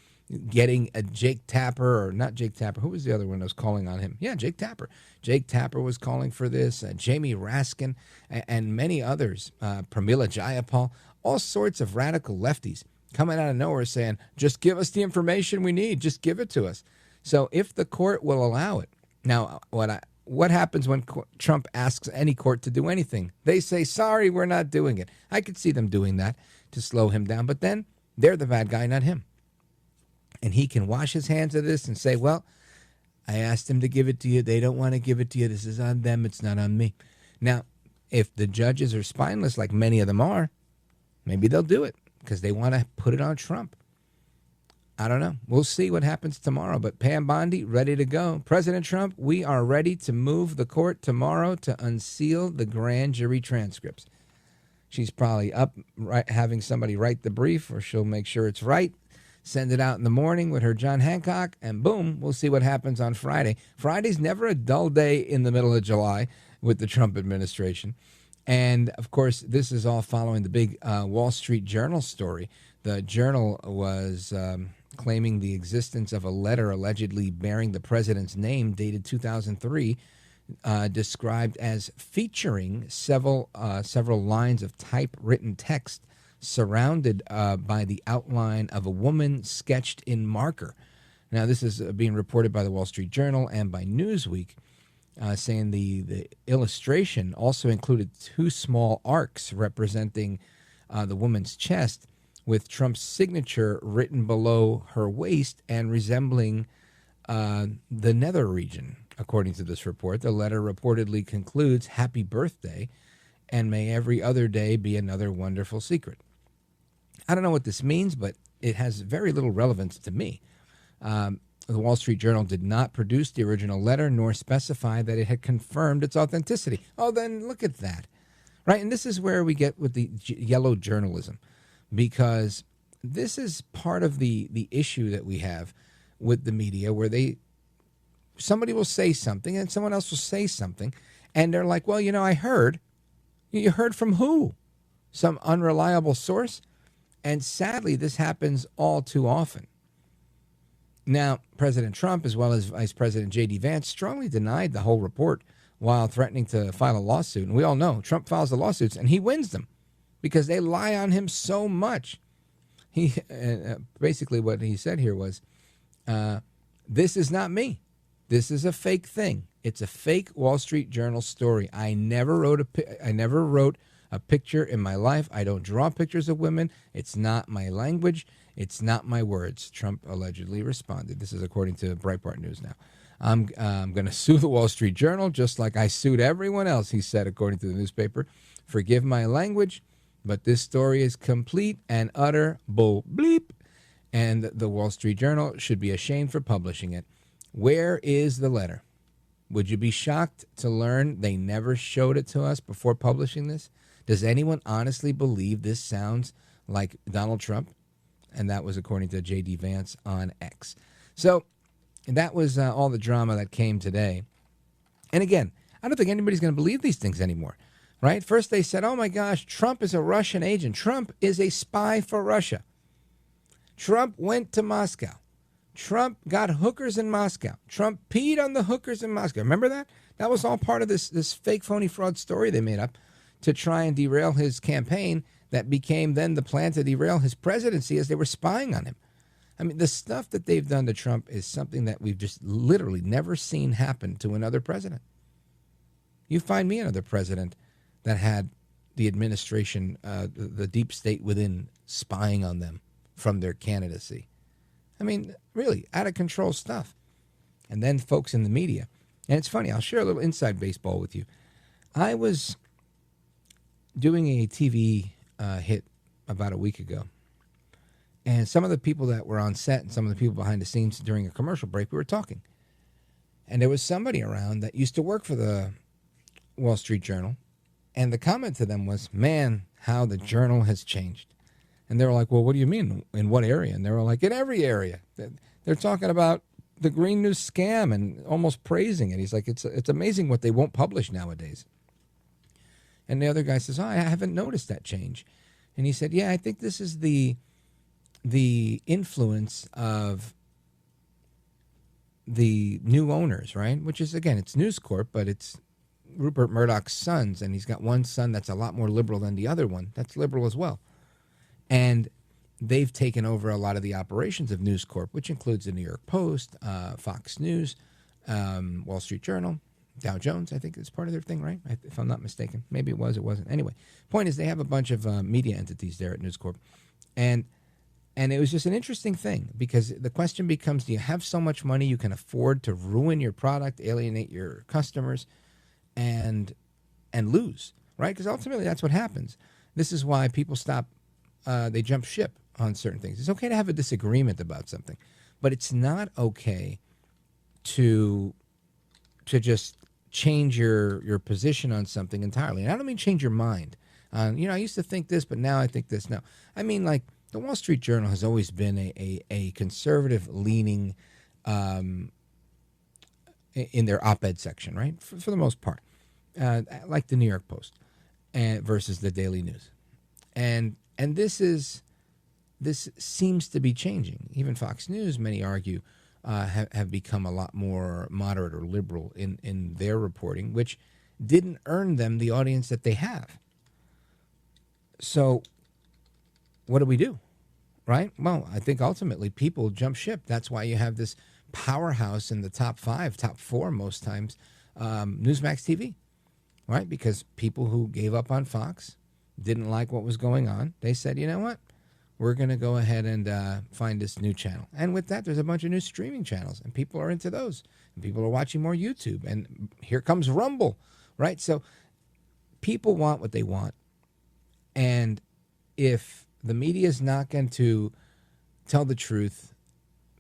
Getting a Jake Tapper, or not Jake Tapper. Who was the other one that was calling on him? Yeah, Jake Tapper. Jake Tapper was calling for this. Jamie Raskin and many others. Pramila Jayapal. All sorts of radical lefties coming out of nowhere saying, just give us the information we need. Just give it to us. So if the court will allow it. Now, what happens when Trump asks any court to do anything? They say, sorry, we're not doing it. I could see them doing that to slow him down. But then they're the bad guy, not him. And he can wash his hands of this and say, well, I asked them to give it to you. They don't want to give it to you. This is on them. It's not on me. Now, if the judges are spineless, like many of them are, maybe they'll do it, because they want to put it on Trump. I don't know. We'll see what happens tomorrow. But Pam Bondi, ready to go. President Trump, we are ready to move the court tomorrow to unseal the grand jury transcripts. She's probably up having somebody write the brief, or she'll make sure it's right, send it out in the morning with her John Hancock, and boom, we'll see what happens on Friday. Friday's never a dull day in the middle of July with the Trump administration. And, of course, this is all following the big Wall Street Journal story. The Journal was claiming the existence of a letter allegedly bearing the president's name dated 2003, described as featuring several lines of typewritten text surrounded by the outline of a woman sketched in marker. Now, this is being reported by the Wall Street Journal and by Newsweek. Saying the illustration also included two small arcs representing the woman's chest, with Trump's signature written below her waist and resembling the nether region. According to this report, the letter reportedly concludes, "Happy birthday, and may every other day be another wonderful secret." I don't know what this means, but it has very little relevance to me. The Wall Street Journal did not produce the original letter nor specify that it had confirmed its authenticity. Oh, then look at that, right? And this is where we get with the yellow journalism, because this is part of the issue that we have with the media, where they somebody will say something and someone else will say something, and they're like, well, I heard. You heard from who? Some unreliable source? And sadly, this happens all too often. Now, President Trump, as well as Vice President J.D. Vance, strongly denied the whole report while threatening to file a lawsuit. And we all know Trump files the lawsuits and he wins them because they lie on him so much. He basically what he said here was, this is not me. This is a fake thing. It's a fake Wall Street Journal story. I never wrote a picture in my life. I don't draw pictures of women. It's not my language. It's not my words, Trump allegedly responded. This is according to Breitbart News now. I'm going to sue the Wall Street Journal just like I sued everyone else, he said, according to the newspaper. Forgive my language, but this story is complete and utter bull bleep, and the Wall Street Journal should be ashamed for publishing it. Where is the letter? Would you be shocked to learn they never showed it to us before publishing this? Does anyone honestly believe this sounds like Donald Trump? And that was according to J.D. Vance on X. So that was all the drama that came today. And again, I don't think anybody's going to believe these things anymore, right? First they said, oh my gosh, Trump is a Russian agent. Trump is a spy for Russia. Trump went to Moscow. Trump got hookers in Moscow. Trump peed on the hookers in Moscow. Remember that? That was all part of this fake, phony fraud story they made up to try and derail his campaign that became then the plan to derail his presidency as they were spying on him. I mean, the stuff that they've done to Trump is something that we've just literally never seen happen to another president. You find me another president that had the administration, the deep state within, spying on them from their candidacy. I mean, really, out of control stuff. And then folks in the media. And it's funny, I'll share a little inside baseball with you. I was doing a TV hit about a week ago. And some of the people that were on set and some of the people behind the scenes during a commercial break, we were talking. And there was somebody around that used to work for the Wall Street Journal. And the comment to them was, man, how the Journal has changed. And they were like, well, what do you mean? In what area? And they were like, in every area. They're talking about the Green News scam and almost praising it. He's like, it's amazing what they won't publish nowadays. And the other guy says, oh, I haven't noticed that change. And he said, yeah, I think this is the influence of the new owners, right? Which is, again, it's News Corp, but it's Rupert Murdoch's sons. And he's got one son that's a lot more liberal than the other one. That's liberal as well. And they've taken over a lot of the operations of News Corp, which includes the New York Post, Fox News, Wall Street Journal, Dow Jones, I think is part of their thing, right? If I'm not mistaken. Maybe it was, it wasn't. Anyway, point is they have a bunch of media entities there at News Corp. And it was just an interesting thing because the question becomes, do you have so much money you can afford to ruin your product, alienate your customers, and lose, right? Because ultimately that's what happens. This is why people stop, they jump ship on certain things. It's okay to have a disagreement about something, but it's not okay to just change your position on something entirely. And I don't mean change your mind. I used to think this, but now I think this. No, I mean, like, the Wall Street Journal has always been a conservative-leaning in their op-ed section, right? For the most part, like the New York Post, versus the Daily News, and this seems to be changing. Even Fox News, many argue, have become a lot more moderate or liberal in their reporting, which didn't earn them the audience that they have. So what do? Right? Well, I think ultimately people jump ship. That's why you have this powerhouse in the top 5, top 4 most times, Newsmax TV, right? Because people who gave up on Fox, didn't like what was going on, they said, you know what? We're going to go ahead and find this new channel. And with that, there's a bunch of new streaming channels, and people are into those. And people are watching more YouTube. And here comes Rumble, right? So people want what they want. And if the media is not going to tell the truth,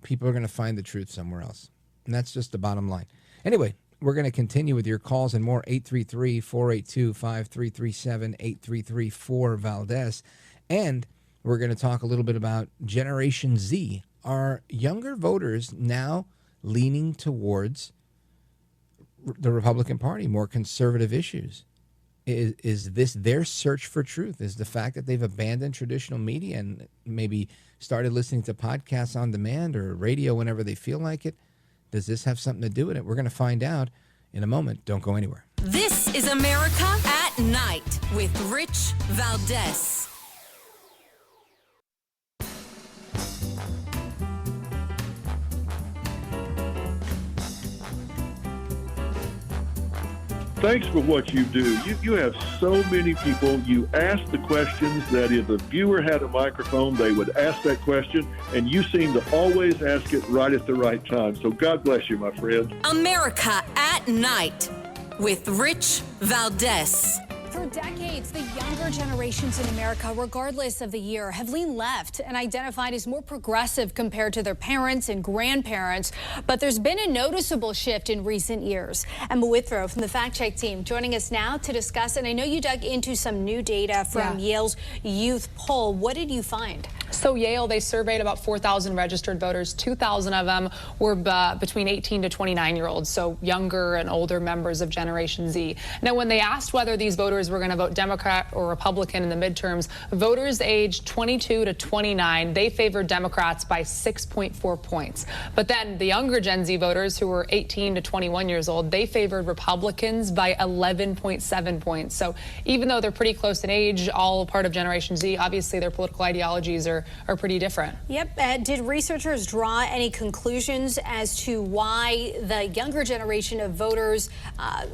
people are going to find the truth somewhere else. And that's just the bottom line. Anyway, we're going to continue with your calls and more. 833-482-5337, 833-4-Valdez. And we're going to talk a little bit about Generation Z. Are younger voters now leaning towards the Republican Party, more conservative issues? Is this their search for truth? Is the fact that they've abandoned traditional media and maybe started listening to podcasts on demand or radio whenever they feel like it? Does this have something to do with it? We're going to find out in a moment. Don't go anywhere. This is America at Night with Rich Valdez. Thanks for what you do. You have so many people. You ask the questions that if the viewer had a microphone, they would ask that question, and you seem to always ask it right at the right time. So God bless you, my friend. America at Night with Rich Valdez. For decades, the younger generations in America, regardless of the year, have leaned left and identified as more progressive compared to their parents and grandparents. But there's been a noticeable shift in recent years. Emma Wuthnow from the Fact Check team joining us now to discuss. And I know you dug into some new data from Yale's youth poll. What did you find? So Yale, they surveyed about 4,000 registered voters. 2,000 of them were between 18 to 29-year-olds, so younger and older members of Generation Z. Now, when they asked whether these voters were going to vote Democrat or Republican in the midterms, voters aged 22 to 29, they favored Democrats by 6.4 points. But then the younger Gen Z voters, who were 18 to 21 years old, they favored Republicans by 11.7 points. So even though they're pretty close in age, all part of Generation Z, obviously their political ideologies are pretty different. Yep. Did researchers draw any conclusions as to why the younger generation of voters,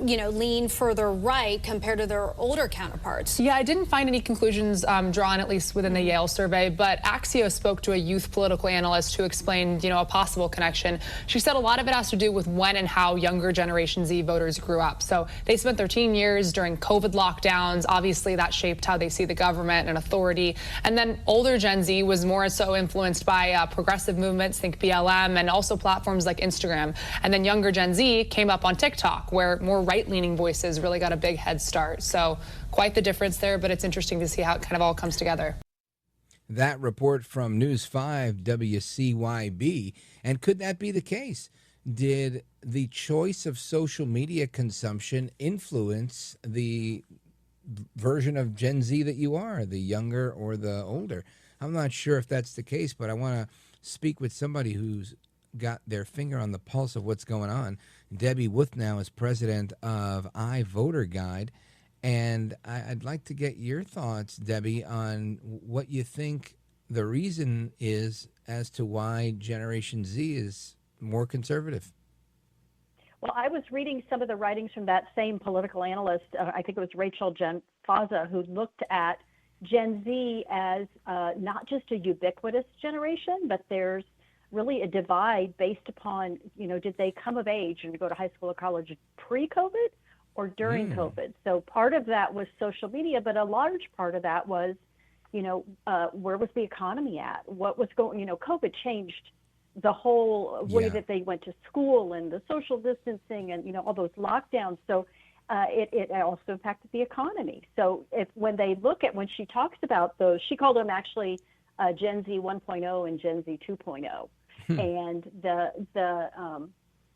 lean further right compared to their older counterparts? Yeah, I didn't find any conclusions drawn, at least within the Yale survey, but Axios spoke to a youth political analyst who explained, a possible connection. She said a lot of it has to do with when and how younger Generation Z voters grew up. So they spent their teen years during COVID lockdowns. Obviously, that shaped how they see the government and authority. And then older Gen Z was more so influenced by progressive movements, think BLM, and also platforms like Instagram. And then younger Gen Z came up on TikTok, where more right-leaning voices really got a big head start. So quite the difference there, but it's interesting to see how it kind of all comes together. That report from News 5 WCYB. And could that be the case? Did the choice of social media consumption influence the version of Gen Z that you are, the younger or the older? I'm not sure if that's the case, but I want to speak with somebody who's got their finger on the pulse of what's going on. Debbie Wuthnow is president of iVoterGuide, and I'd like to get your thoughts, Debbie, on what you think the reason is as to why Generation Z is more conservative. Well, I was reading some of the writings from that same political analyst, I think it was Rachel Faza, who looked at Gen Z as not just a ubiquitous generation, but there's really a divide based upon, did they come of age and go to high school or college pre-COVID or during COVID? So part of that was social media, but a large part of that was, where was the economy at? What was going, COVID changed the whole way that they went to school and the social distancing and, all those lockdowns. So it also impacted the economy. So when she talks about those, she called them actually Gen Z 1.0 and Gen Z 2.0. And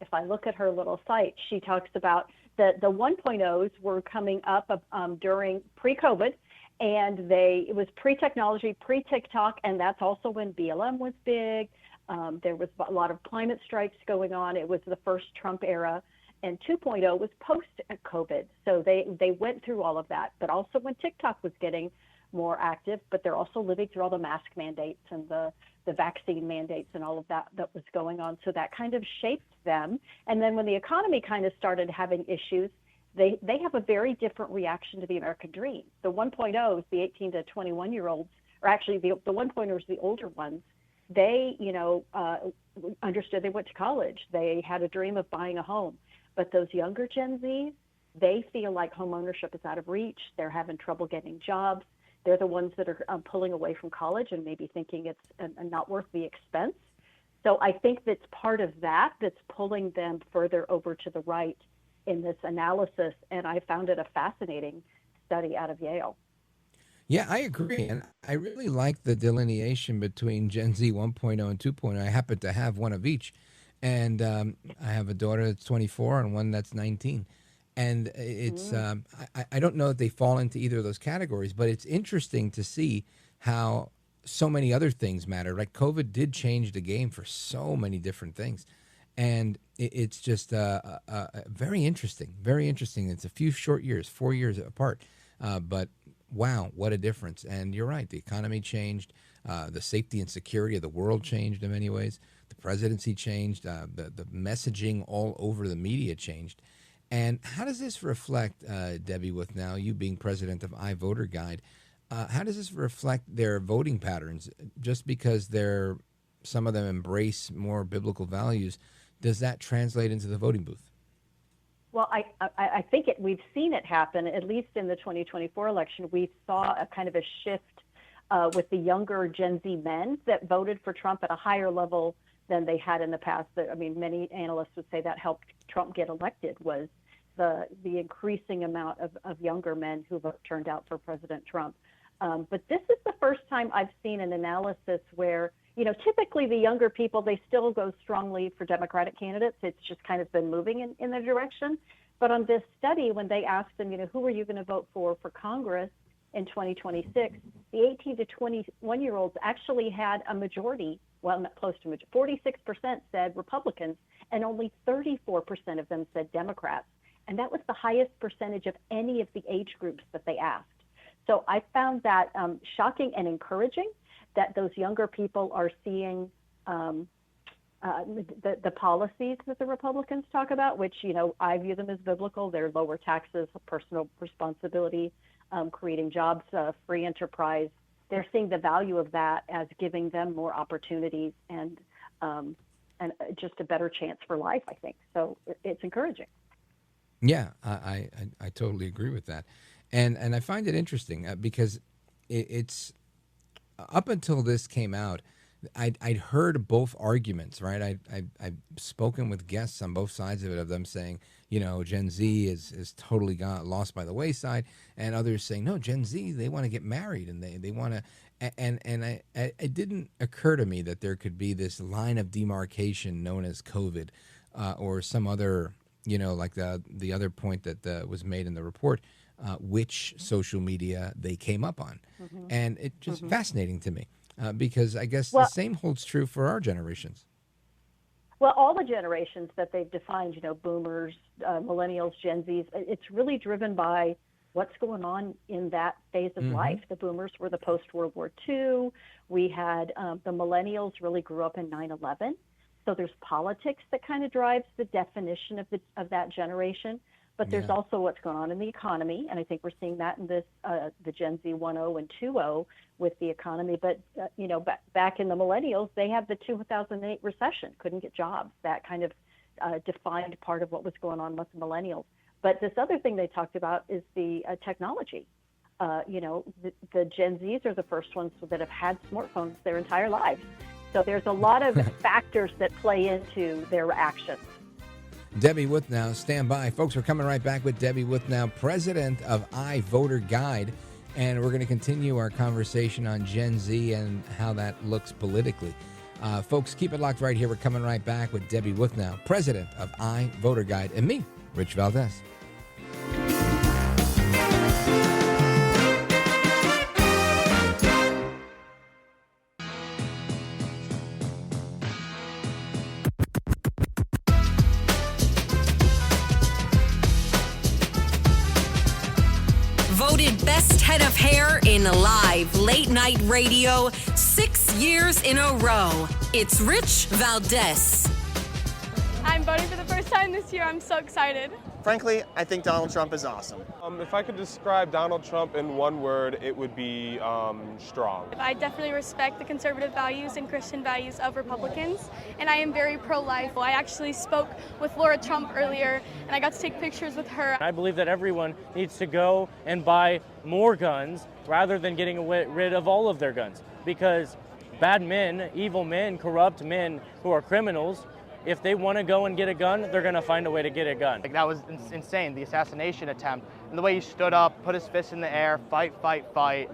if I look at her little site, she talks about the 1.0s were coming up during pre-COVID, and it was pre-technology, pre-TikTok, and that's also when BLM was big. There was a lot of climate strikes going on. It was the first Trump era. And 2.0 was post-COVID. So they went through all of that, but also when TikTok was getting more active, but they're also living through all the mask mandates and the vaccine mandates and all of that was going on. So that kind of shaped them. And then when the economy kind of started having issues, they have a very different reaction to the American dream. The 1.0s, the 18 to 21-year-olds, or actually the 1.0s, the older ones, they, understood they went to college. They had a dream of buying a home. But those younger Gen Zs, they feel like home ownership is out of reach. They're having trouble getting jobs. They're the ones that are pulling away from college and maybe thinking it's not worth the expense. So I think that's part of that's pulling them further over to the right in this analysis. And I found it a fascinating study out of Yale. Yeah, I agree. And I really like the delineation between Gen Z 1.0 and 2.0. I happen to have one of each. And I have a daughter that's 24 and one that's 19. And it's I don't know that they fall into either of those categories, but it's interesting to see how so many other things matter. Like COVID did change the game for so many different things. And it's just very interesting, very interesting. It's a few short years, 4 years apart. But wow, what a difference. And you're right, the economy changed. The safety and security of the world changed in many ways. The presidency changed. The messaging all over the media changed. And how does this reflect, Debbie Wuthnow, you being president of iVoterGuide, how does this reflect their voting patterns? Just because some of them embrace more biblical values, does that translate into the voting booth? Well, I think we've seen it happen, at least in the 2024 election. We saw a kind of a shift with the younger Gen Z men that voted for Trump at a higher level than they had in the past. I mean, many analysts would say that helped Trump get elected, was the increasing amount of younger men who turned out for President Trump. But this is the first time I've seen an analysis where, typically the younger people, they still go strongly for Democratic candidates. It's just kind of been moving in their direction. But on this study, when they asked them, who are you going to vote for Congress in 2026, the 18 to 21-year-olds actually had a majority, well, not close to majority, 46% said Republicans, and only 34% of them said Democrats. And that was the highest percentage of any of the age groups that they asked. So I found that shocking and encouraging that those younger people are seeing the policies that the Republicans talk about, which, I view them as biblical. They're lower taxes, personal responsibility, creating jobs, free enterprise. They're seeing the value of that as giving them more opportunities and just a better chance for life, I think. So it's encouraging. Yeah, I totally agree with that. And I find it interesting because it's up until this came out, I'd heard both arguments, right? I've spoken with guests on both sides of it, of them saying, Gen Z is totally lost by the wayside, and others saying, no, Gen Z, they want to get married and they want to. And it didn't occur to me that there could be this line of demarcation known as COVID or some other, like the other point that was made in the report, which social media they came up on. Mm-hmm. And it's just fascinating to me because I guess the same holds true for our generations. Well, all the generations that they've defined, boomers, millennials, Gen Zs, it's really driven by what's going on in that phase of life. The boomers were the post-World War II. We had the millennials really grew up in 9/11. So there's politics that kind of drives the definition of that generation. But there's also what's going on in the economy, and I think we're seeing that in this the Gen Z 1.0 and 2.0 with the economy. But back in the millennials, they had the 2008 recession, couldn't get jobs. That kind of defined part of what was going on with the millennials. But this other thing they talked about is the technology. The Gen Zs are the first ones that have had smartphones their entire lives. So there's a lot of factors that play into their actions. Debbie Wuthnow, stand by. Folks, we're coming right back with Debbie Wuthnow, president of iVoterGuide, and we're going to continue our conversation on Gen Z and how that looks politically. Folks, keep it locked right here. We're coming right back with Debbie Wuthnow, president of iVoterGuide, and me, Rich Valdez. Voted best head of hair in live late night radio 6 years in a row. It's Rich Valdez. I'm voting for the first time this year. I'm so excited. Frankly, I think Donald Trump is awesome. If I could describe Donald Trump in one word, it would be strong. I definitely respect the conservative values and Christian values of Republicans, and I am very pro-life. I actually spoke with Laura Trump earlier, and I got to take pictures with her. I believe that everyone needs to go and buy more guns rather than getting rid of all of their guns, because bad men, evil men, corrupt men who are criminals, if they want to go and get a gun, they're going to find a way to get a gun. That was insane, the assassination attempt. And the way he stood up, put his fist in the air, fight, fight, fight.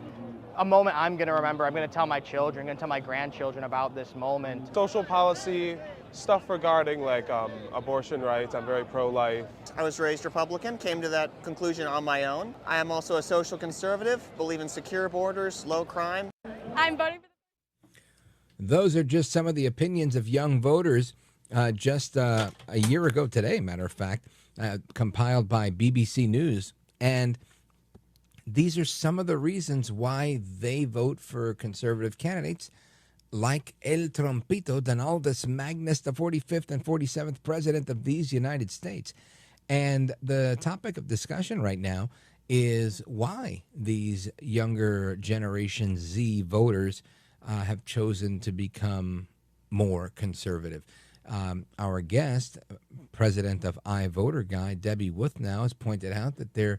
a moment I'm going to remember. I'm going to tell my children, going to tell my grandchildren about this moment. Social policy, stuff regarding like abortion rights. I'm very pro-life. I was raised Republican, came to that conclusion on my own. I am also a social conservative, believe in secure borders, low crime. I'm voting for Those are just some of the opinions of young voters just a year ago today, matter of fact, compiled by BBC News. And these are some of the reasons why they vote for conservative candidates like El Trompito Donaldus Magnus, the 45th and 47th president of these United States. And the topic of discussion right now is why these younger Generation Z voters have chosen to become more conservative. Our guest, president of iVoterGuide, Debbie Wuthnow, has pointed out that they're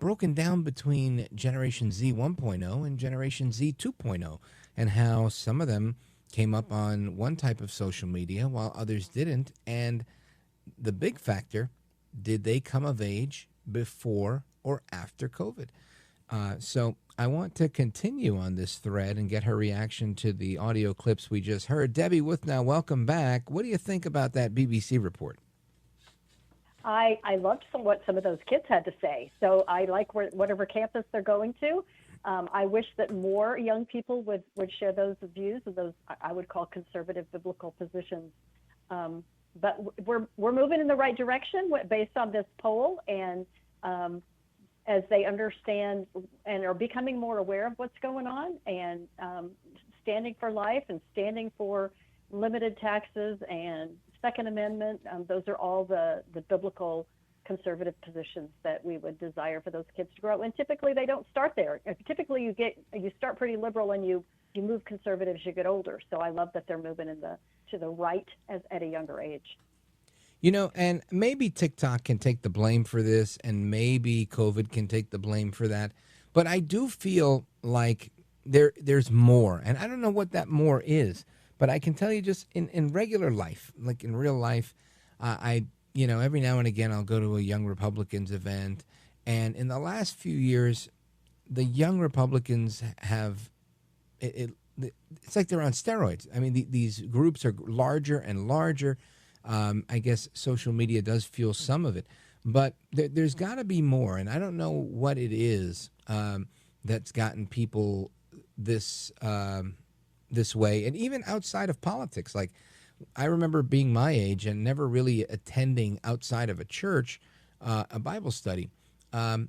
broken down between Generation Z 1.0 and Generation Z 2.0, and how some of them came up on one type of social media while others didn't. And the big factor, did they come of age before or after COVID? So I want to continue on this thread and get her reaction to the audio clips we just heard. Debbie Wuthnow, welcome back. What do you think about that BBC report? I loved what some of those kids had to say. So I like whatever campus they're going to. I wish that more young people would share those views of those I would call conservative biblical positions. But we're moving in the right direction based on this poll, and as they understand and are becoming more aware of what's going on, and standing for life and standing for limited taxes and Second Amendment, those are all the biblical conservative positions that we would desire for those kids to grow. And typically they don't start there. Typically you start pretty liberal and you move conservative as you get older. So I love that they're moving to the right at a younger age. You know, and maybe TikTok can take the blame for this, and maybe COVID can take the blame for that. But I do feel like there's more, and I don't know what that more is. But I can tell you, just in regular life, like in real life, every now and again I'll go to a Young Republicans event, and in the last few years, the Young Republicans have it's like they're on steroids. I mean, these groups are larger and larger. I guess social media does fuel some of it, but there's got to be more, and I don't know what it is that's gotten people this way, and even outside of politics. Like, I remember being my age and never really attending outside of a church a Bible study. I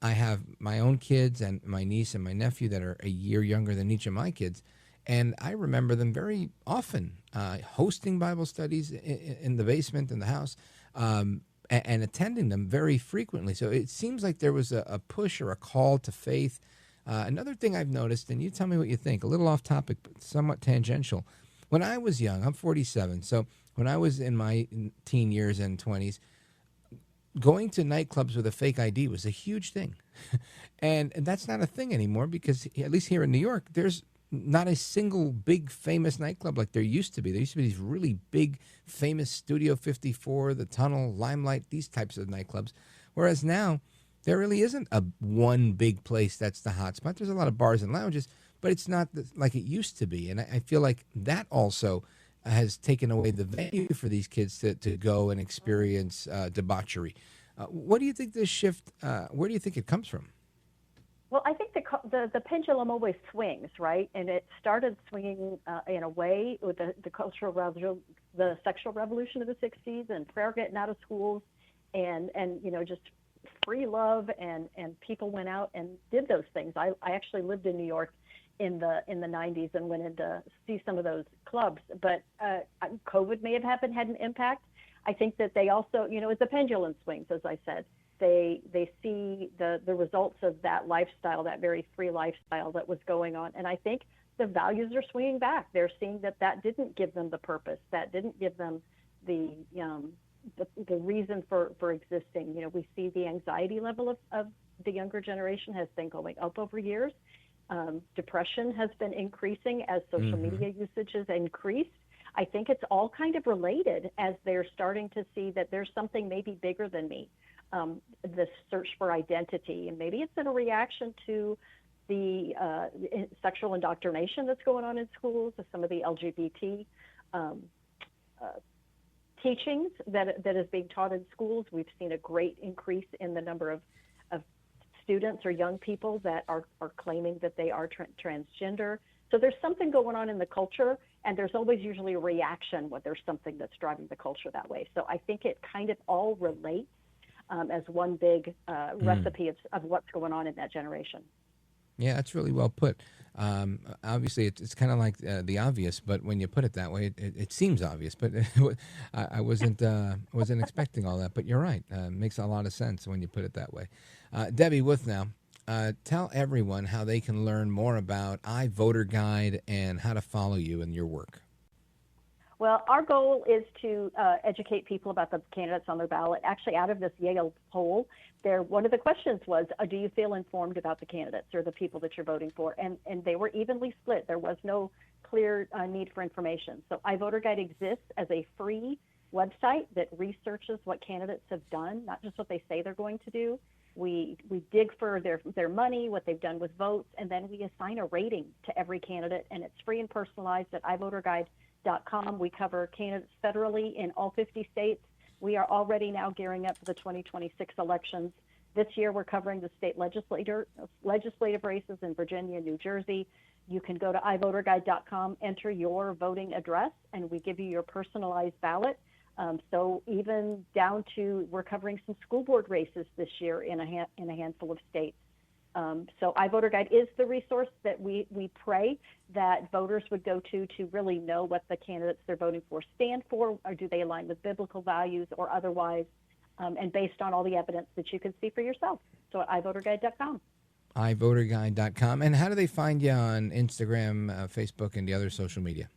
have my own kids and my niece and my nephew that are a year younger than each of my kids, and I remember them very often hosting Bible studies in the basement in the house, and attending them very frequently. So it seems like there was a push or a call to faith. Another thing I've noticed, and you tell me what you think, a little off topic, but somewhat tangential. When I was young, I'm 47, so when I was in my teen years and 20s, going to nightclubs with a fake ID was a huge thing. And that's not a thing anymore, because at least here in New York, there's not a single big famous nightclub like there used to be. There used to be these really big famous Studio 54, The Tunnel, Limelight, these types of nightclubs. Whereas now, there really isn't one big place that's the hot spot. There's a lot of bars and lounges, but it's not like it used to be. And I feel like that also has taken away the venue for these kids to go and experience debauchery. What do you think this shift, where do you think it comes from? Well, I think the pendulum always swings, right? And it started swinging in a way with the cultural revolution, the sexual revolution of the 60s, and prayer getting out of schools, and just free love, and people went out and did those things. I actually lived in New York in the 90s and went in to see some of those clubs. But COVID may have had an impact. I think that they also, as the pendulum swings, as I said, they see the results of that lifestyle, that very free lifestyle that was going on. And I think the values are swinging back. They're seeing that didn't give them the purpose, that didn't give them the reason for existing. We see the anxiety level of the younger generation has been going up over years. Depression has been increasing as social media usage has increased. I think it's all kind of related as they're starting to see that there's something maybe bigger than me. This search for identity, and maybe it's in a reaction to the sexual indoctrination that's going on in schools, some of the LGBT teachings that is being taught in schools. We've seen a great increase in the number of students or young people that are claiming that they are transgender. So there's something going on in the culture, and there's always usually a reaction when there's something that's driving the culture that way. So I think it kind of all relates as one big recipe of what's going on in that generation. Yeah, that's really well put. Obviously, it's kind of like the obvious, but when you put it that way, it seems obvious. But I wasn't expecting all that. But you're right. Makes a lot of sense when you put it that way. Debbie Wuthnow, tell everyone how they can learn more about iVoterGuide and how to follow you in your work. Well, our goal is to educate people about the candidates on their ballot. Actually, out of this Yale poll, one of the questions was, do you feel informed about the candidates or the people that you're voting for? And they were evenly split. There was no clear need for information. So iVoterGuide exists as a free website that researches what candidates have done, not just what they say they're going to do. We dig for their money, what they've done with votes, and then we assign a rating to every candidate, and it's free and personalized at iVoterGuide.com. We cover candidates federally in all 50 states. We are already now gearing up for the 2026 elections. This year, we're covering the state legislative races in Virginia and New Jersey. You can go to iVoterGuide.com, enter your voting address, and we give you your personalized ballot. So even down to, we're covering some school board races this year in a handful of states. So iVoterGuide is the resource that we pray that voters would go to really know what the candidates they're voting for stand for, or do they align with biblical values or otherwise, and based on all the evidence that you can see for yourself. So at iVoterGuide.com. iVoterGuide.com. And how do they find you on Instagram, Facebook, and the other social media?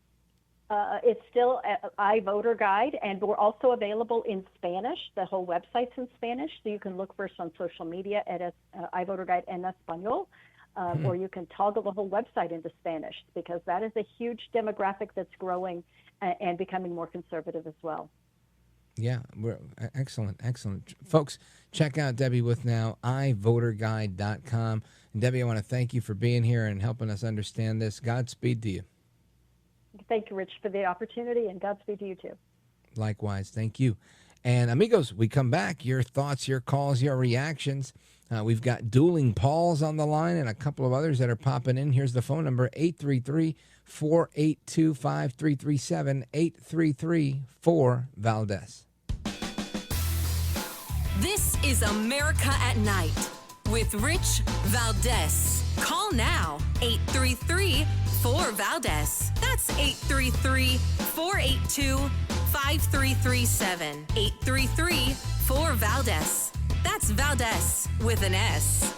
It's still iVoterGuide, and we're also available in Spanish. The whole website's in Spanish, so you can look for us on social media at iVoterGuide en Español, or you can toggle the whole website into Spanish, because that is a huge demographic that's growing and becoming more conservative as well. Yeah, excellent. Folks, check out Debbie Wuthnow, iVoterGuide.com. And Debbie, I want to thank you for being here and helping us understand this. Godspeed to you. Thank you, Rich, for the opportunity, and Godspeed to you, too. Likewise. Thank you. And amigos, we come back. Your thoughts, your calls, your reactions. We've got dueling Pauls on the line and a couple of others that are popping in. Here's the phone number, 833-482-5337, 833-4-VALDEZ. This is America at Night with Rich Valdez. Call now, 833-4-VALDEZ. That's 833-482-5337. 833-4-VALDEZ. That's Valdez with an S.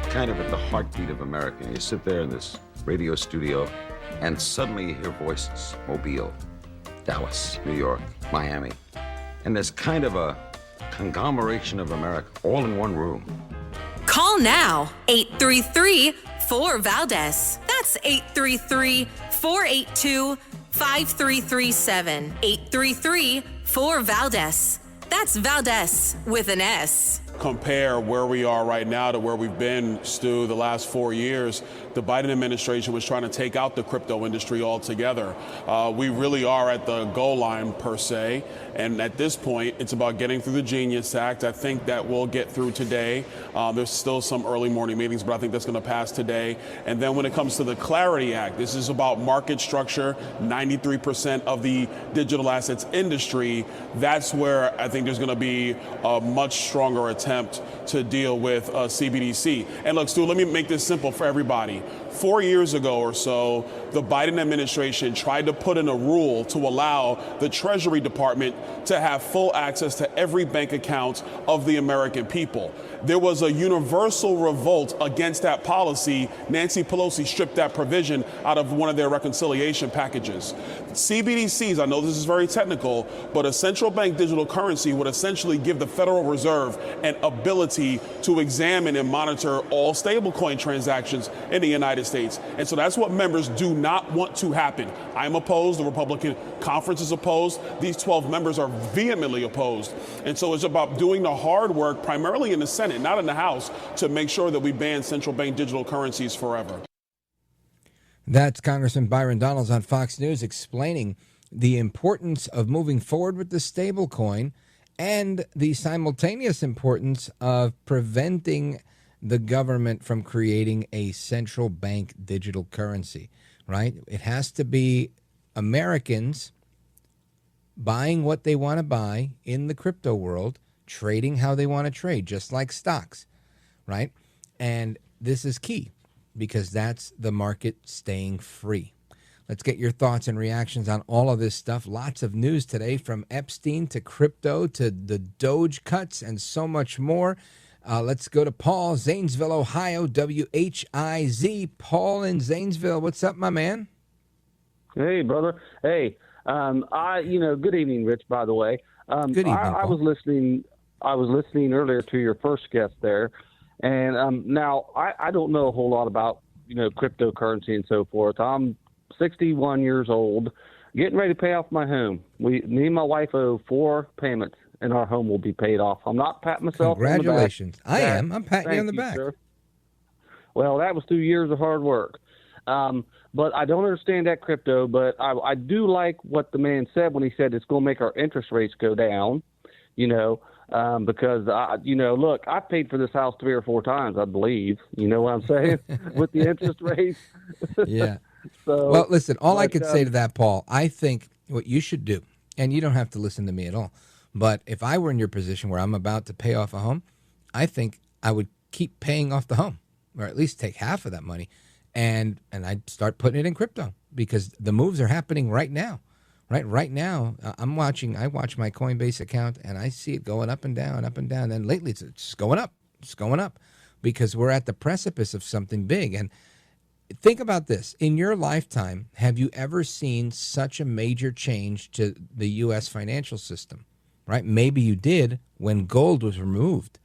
Kind of at the heartbeat of America. You sit there in this radio studio, and suddenly you hear voices. Mobile, Dallas, New York, Miami. And there's kind of a conglomeration of America all in one room. Call now, 833-4-VALDEZ. That's 833-482-5337. 833-4-VALDEZ. That's Valdez with an S. Compare where we are right now to where we've been, Stu, the last 4 years. The Biden administration was trying to take out the crypto industry altogether. We really are at the goal line, per se. And at this point, it's about getting through the Genius Act. I think that we'll get through today. There's still some early morning meetings, but I think that's going to pass today. And then when it comes to the Clarity Act, this is about market structure, 93% of the digital assets industry. That's where I think there's going to be a much stronger attempt to deal with CBDC. And look, Stu, let me make this simple for everybody. 4 years ago or so, the Biden administration tried to put in a rule to allow the Treasury Department to have full access to every bank account of the American people. There was a universal revolt against that policy. Nancy Pelosi stripped that provision out of one of their reconciliation packages. CBDCs, I know this is very technical, but a central bank digital currency would essentially give the Federal Reserve an ability to examine and monitor all stablecoin transactions in the United States. And so that's what members do not want to happen. I'm opposed. The Republican conference is opposed. These 12 members are vehemently opposed. And so it's about doing the hard work, primarily in the Senate, not in the House, to make sure that we ban central bank digital currencies forever. That's Congressman Byron Donalds on Fox News explaining the importance of moving forward with the stablecoin and the simultaneous importance of preventing the government from creating a central bank digital currency, right? It has to be Americans buying what they want to buy in the crypto world, trading how they want to trade, just like stocks, right? And this is key, because that's the market staying free. Let's get your thoughts and reactions on all of this stuff. Lots of news today, from Epstein to crypto to the Doge cuts and so much more. Let's go to Paul, Zanesville, Ohio, WHIZ. Paul in Zanesville. What's up, my man? Hey, brother. Hey, good evening, Rich, by the way. Good evening, I was listening earlier to your first guest there. And now I don't know a whole lot about, cryptocurrency and so forth. I'm 61 years old, getting ready to pay off my home. Me and my wife owe 4 payments, and our home will be paid off. I'm not patting myself Congratulations. on the back. I am. I'm patting you on the back. Sir. Well, that was 2 years of hard work. But I don't understand that crypto, but I do like what the man said when he said it's going to make our interest rates go down, because, look, I paid for this house 3 or 4 times, I believe. You know what I'm saying? With the interest rates. Yeah. So, well, listen, all I could say to that, Paul, I think what you should do, and you don't have to listen to me at all, but if I were in your position where I'm about to pay off a home, I think I would keep paying off the home, or at least take half of that money, and I'd start putting it in crypto, because the moves are happening right now. Right now, I watch my Coinbase account, and I see it going up and down, and lately it's just going up. It's going up, because we're at the precipice of something big. And think about this. In your lifetime, have you ever seen such a major change to the U.S. financial system, right? Maybe you did when gold was removed,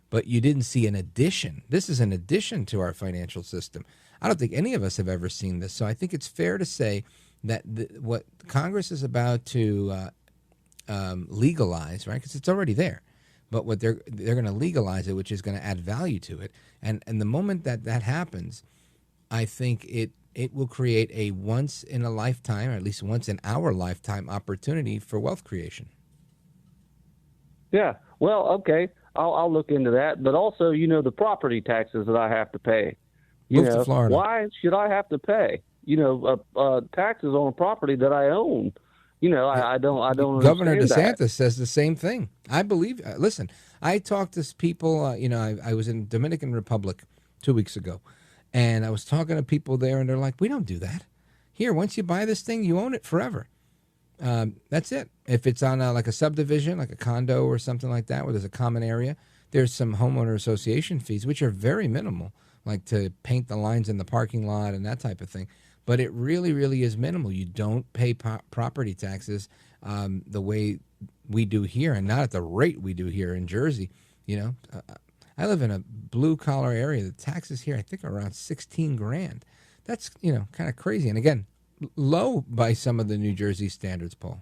but you didn't see an addition. This is an addition to our financial system. I don't think any of us have ever seen this. So I think it's fair to say that what Congress is about to legalize, right? Because it's already there, but what they're going to legalize it, which is going to add value to it. And the moment that happens, I think it will create a once in a lifetime, or at least once in our lifetime, opportunity for wealth creation. Yeah. Well, okay. I'll look into that. But also, the property taxes that I have to pay. Move to Florida. Why should I have to pay? Taxes on a property that I own. I don't. Governor understand DeSantis says the same thing. I believe. Listen, I talked to people. I was in Dominican Republic 2 weeks ago, and I was talking to people there, and they're like, "We don't do that. Here, once you buy this thing, you own it forever. That's it. If it's on like a subdivision, like a condo or something like that, where there's a common area, there's some homeowner association fees, which are very minimal, like to paint the lines in the parking lot and that type of thing. But it really, really is minimal. You don't pay property taxes the way we do here, and not at the rate we do here in Jersey. I live in a blue-collar area. The taxes here, I think, are around $16,000. That's, kind of crazy. And again, low by some of the New Jersey standards, Paul.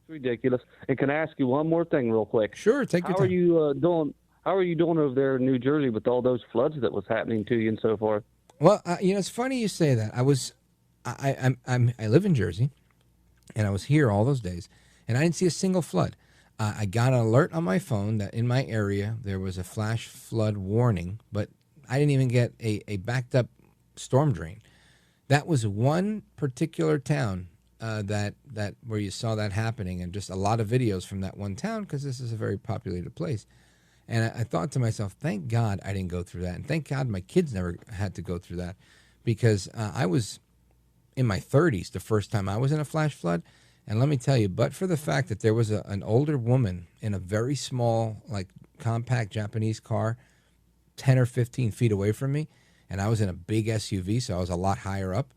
It's ridiculous. And can I ask you one more thing real quick? Sure, take your time. How are you doing over there in New Jersey with all those floods that was happening to you and so forth? Well, it's funny you say that. I live in Jersey, and I was here all those days, and I didn't see a single flood. I got an alert on my phone that in my area there was a flash flood warning, but I didn't even get a backed up storm drain. That was one particular town that where you saw that happening, and just a lot of videos from that one town, because this is a very populated place. And I thought to myself, thank God I didn't go through that. And thank God my kids never had to go through that, because I was in my 30s the first time I was in a flash flood. And let me tell you, but for the fact that there was an older woman in a very small, like compact Japanese car, 10 or 15 feet away from me, and I was in a big SUV, so I was a lot higher up.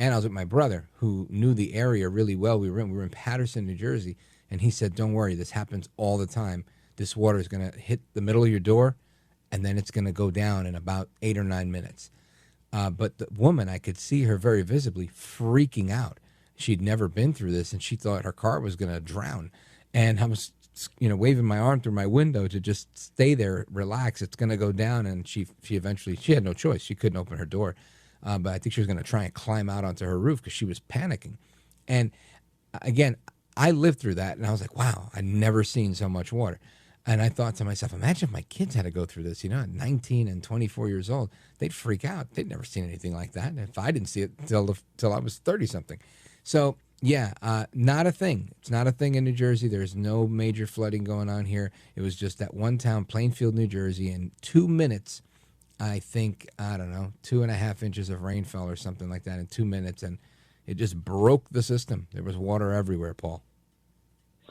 And I was with my brother, who knew the area really well. We were in Paterson, New Jersey, and he said, "Don't worry, this happens all the time. This water is going to hit the middle of your door, and then it's going to go down in about 8 or 9 minutes." But the woman, I could see her very visibly freaking out. She'd never been through this, and she thought her car was going to drown. And I was, waving my arm through my window to just stay there, relax. It's going to go down. And she eventually, she had no choice. She couldn't open her door. But I think she was going to try and climb out onto her roof because she was panicking. And again, I lived through that, and I was like, wow, I'd never seen so much water. And I thought to myself, imagine if my kids had to go through this, at 19 and 24 years old. They'd freak out. They'd never seen anything like that. If I didn't see it till I was 30-something. So, yeah, not a thing. It's not a thing in New Jersey. There's no major flooding going on here. It was just that one town, Plainfield, New Jersey, in 2 minutes, I think, 2.5 inches of rainfall or something like that in 2 minutes, and it just broke the system. There was water everywhere, Paul.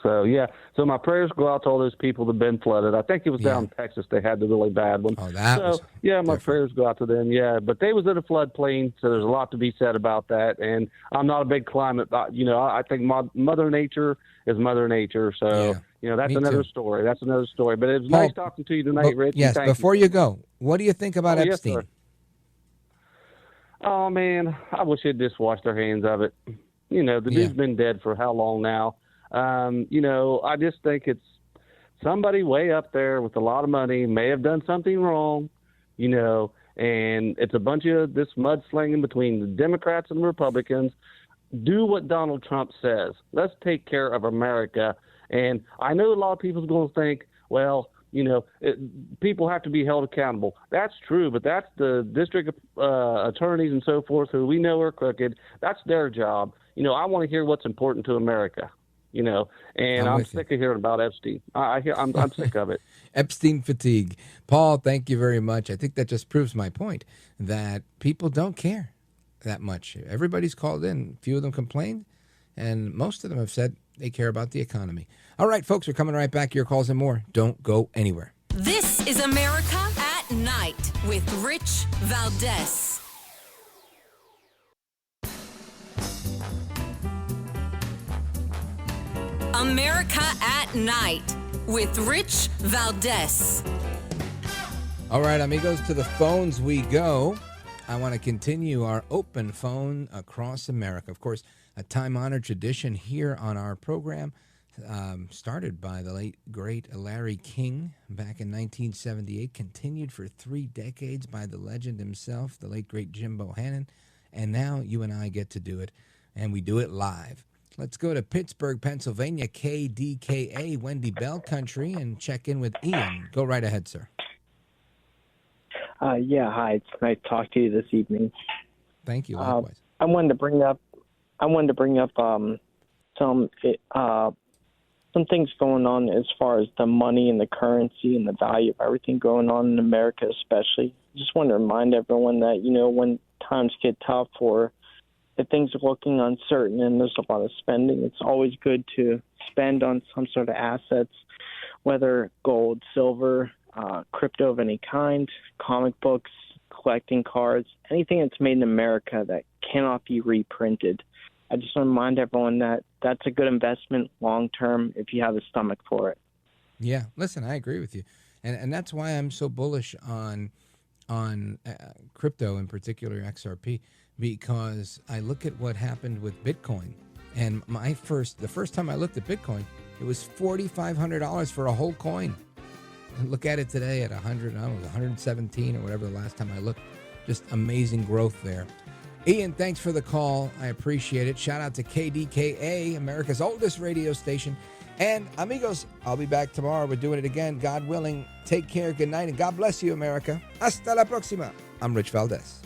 So, yeah. So my prayers go out to all those people that have been flooded. I think it was down in Texas they had the really bad one. Oh, that was my prayers go out to them, yeah. But they was in a floodplain, so there's a lot to be said about that. And I'm not a big climate, I think Mother Nature is Mother Nature. So, that's another story. That's another story. But it was nice talking to you tonight, Rich. Yes, before you go, what do you think about Epstein? Yes, oh, man, I wish they'd just wash their hands of it. The dude's been dead for how long now? I just think it's somebody way up there with a lot of money may have done something wrong, and it's a bunch of this mudslinging between the Democrats and the Republicans. Do what Donald Trump says. Let's take care of America. And I know a lot of people's going to think, well, people have to be held accountable. That's true, but that's the district attorneys and so forth who we know are crooked. That's their job. I want to hear what's important to America. And I'm sick of hearing about Epstein. I'm sick of it. Epstein fatigue. Paul, thank you very much. I think that just proves my point that people don't care that much. Everybody's called in. A few of them complained, and most of them have said they care about the economy. All right, folks, we're coming right back. Your calls and more. Don't go anywhere. This is America at Night with Rich Valdez. America at Night with Rich Valdez. All right, amigos, to the phones we go. I want to continue our open phone across America. Of course, a time-honored tradition here on our program, started by the late, great Larry King back in 1978, continued for 3 decades by the legend himself, the late, great Jim Bohannon, and now you and I get to do it, and we do it live. Let's go to Pittsburgh, Pennsylvania, KDKA, Wendy Bell Country, and check in with Ian. Go right ahead, sir. Hi. It's nice to talk to you this evening. Thank you. Likewise. I wanted to bring up some things going on as far as the money and the currency and the value of everything going on in America, especially. Just want to remind everyone that when times get tough or if things are looking uncertain and there's a lot of spending, it's always good to spend on some sort of assets, whether gold, silver, crypto of any kind, comic books, collecting cards, anything that's made in America that cannot be reprinted. I just want to remind everyone that that's a good investment long term if you have a stomach for it. Yeah, listen, I agree with you. And that's why I'm so bullish on crypto, in particular XRP, because I look at what happened with Bitcoin. And the first time I looked at Bitcoin, it was $4,500 for a whole coin. And look at it today at 117 or whatever the last time I looked. Just amazing growth there. Ian, thanks for the call. I appreciate it. Shout out to KDKA, America's oldest radio station. And amigos, I'll be back tomorrow. We're doing it again, God willing. Take care, good night, and God bless you, America. Hasta la próxima. I'm Rich Valdez.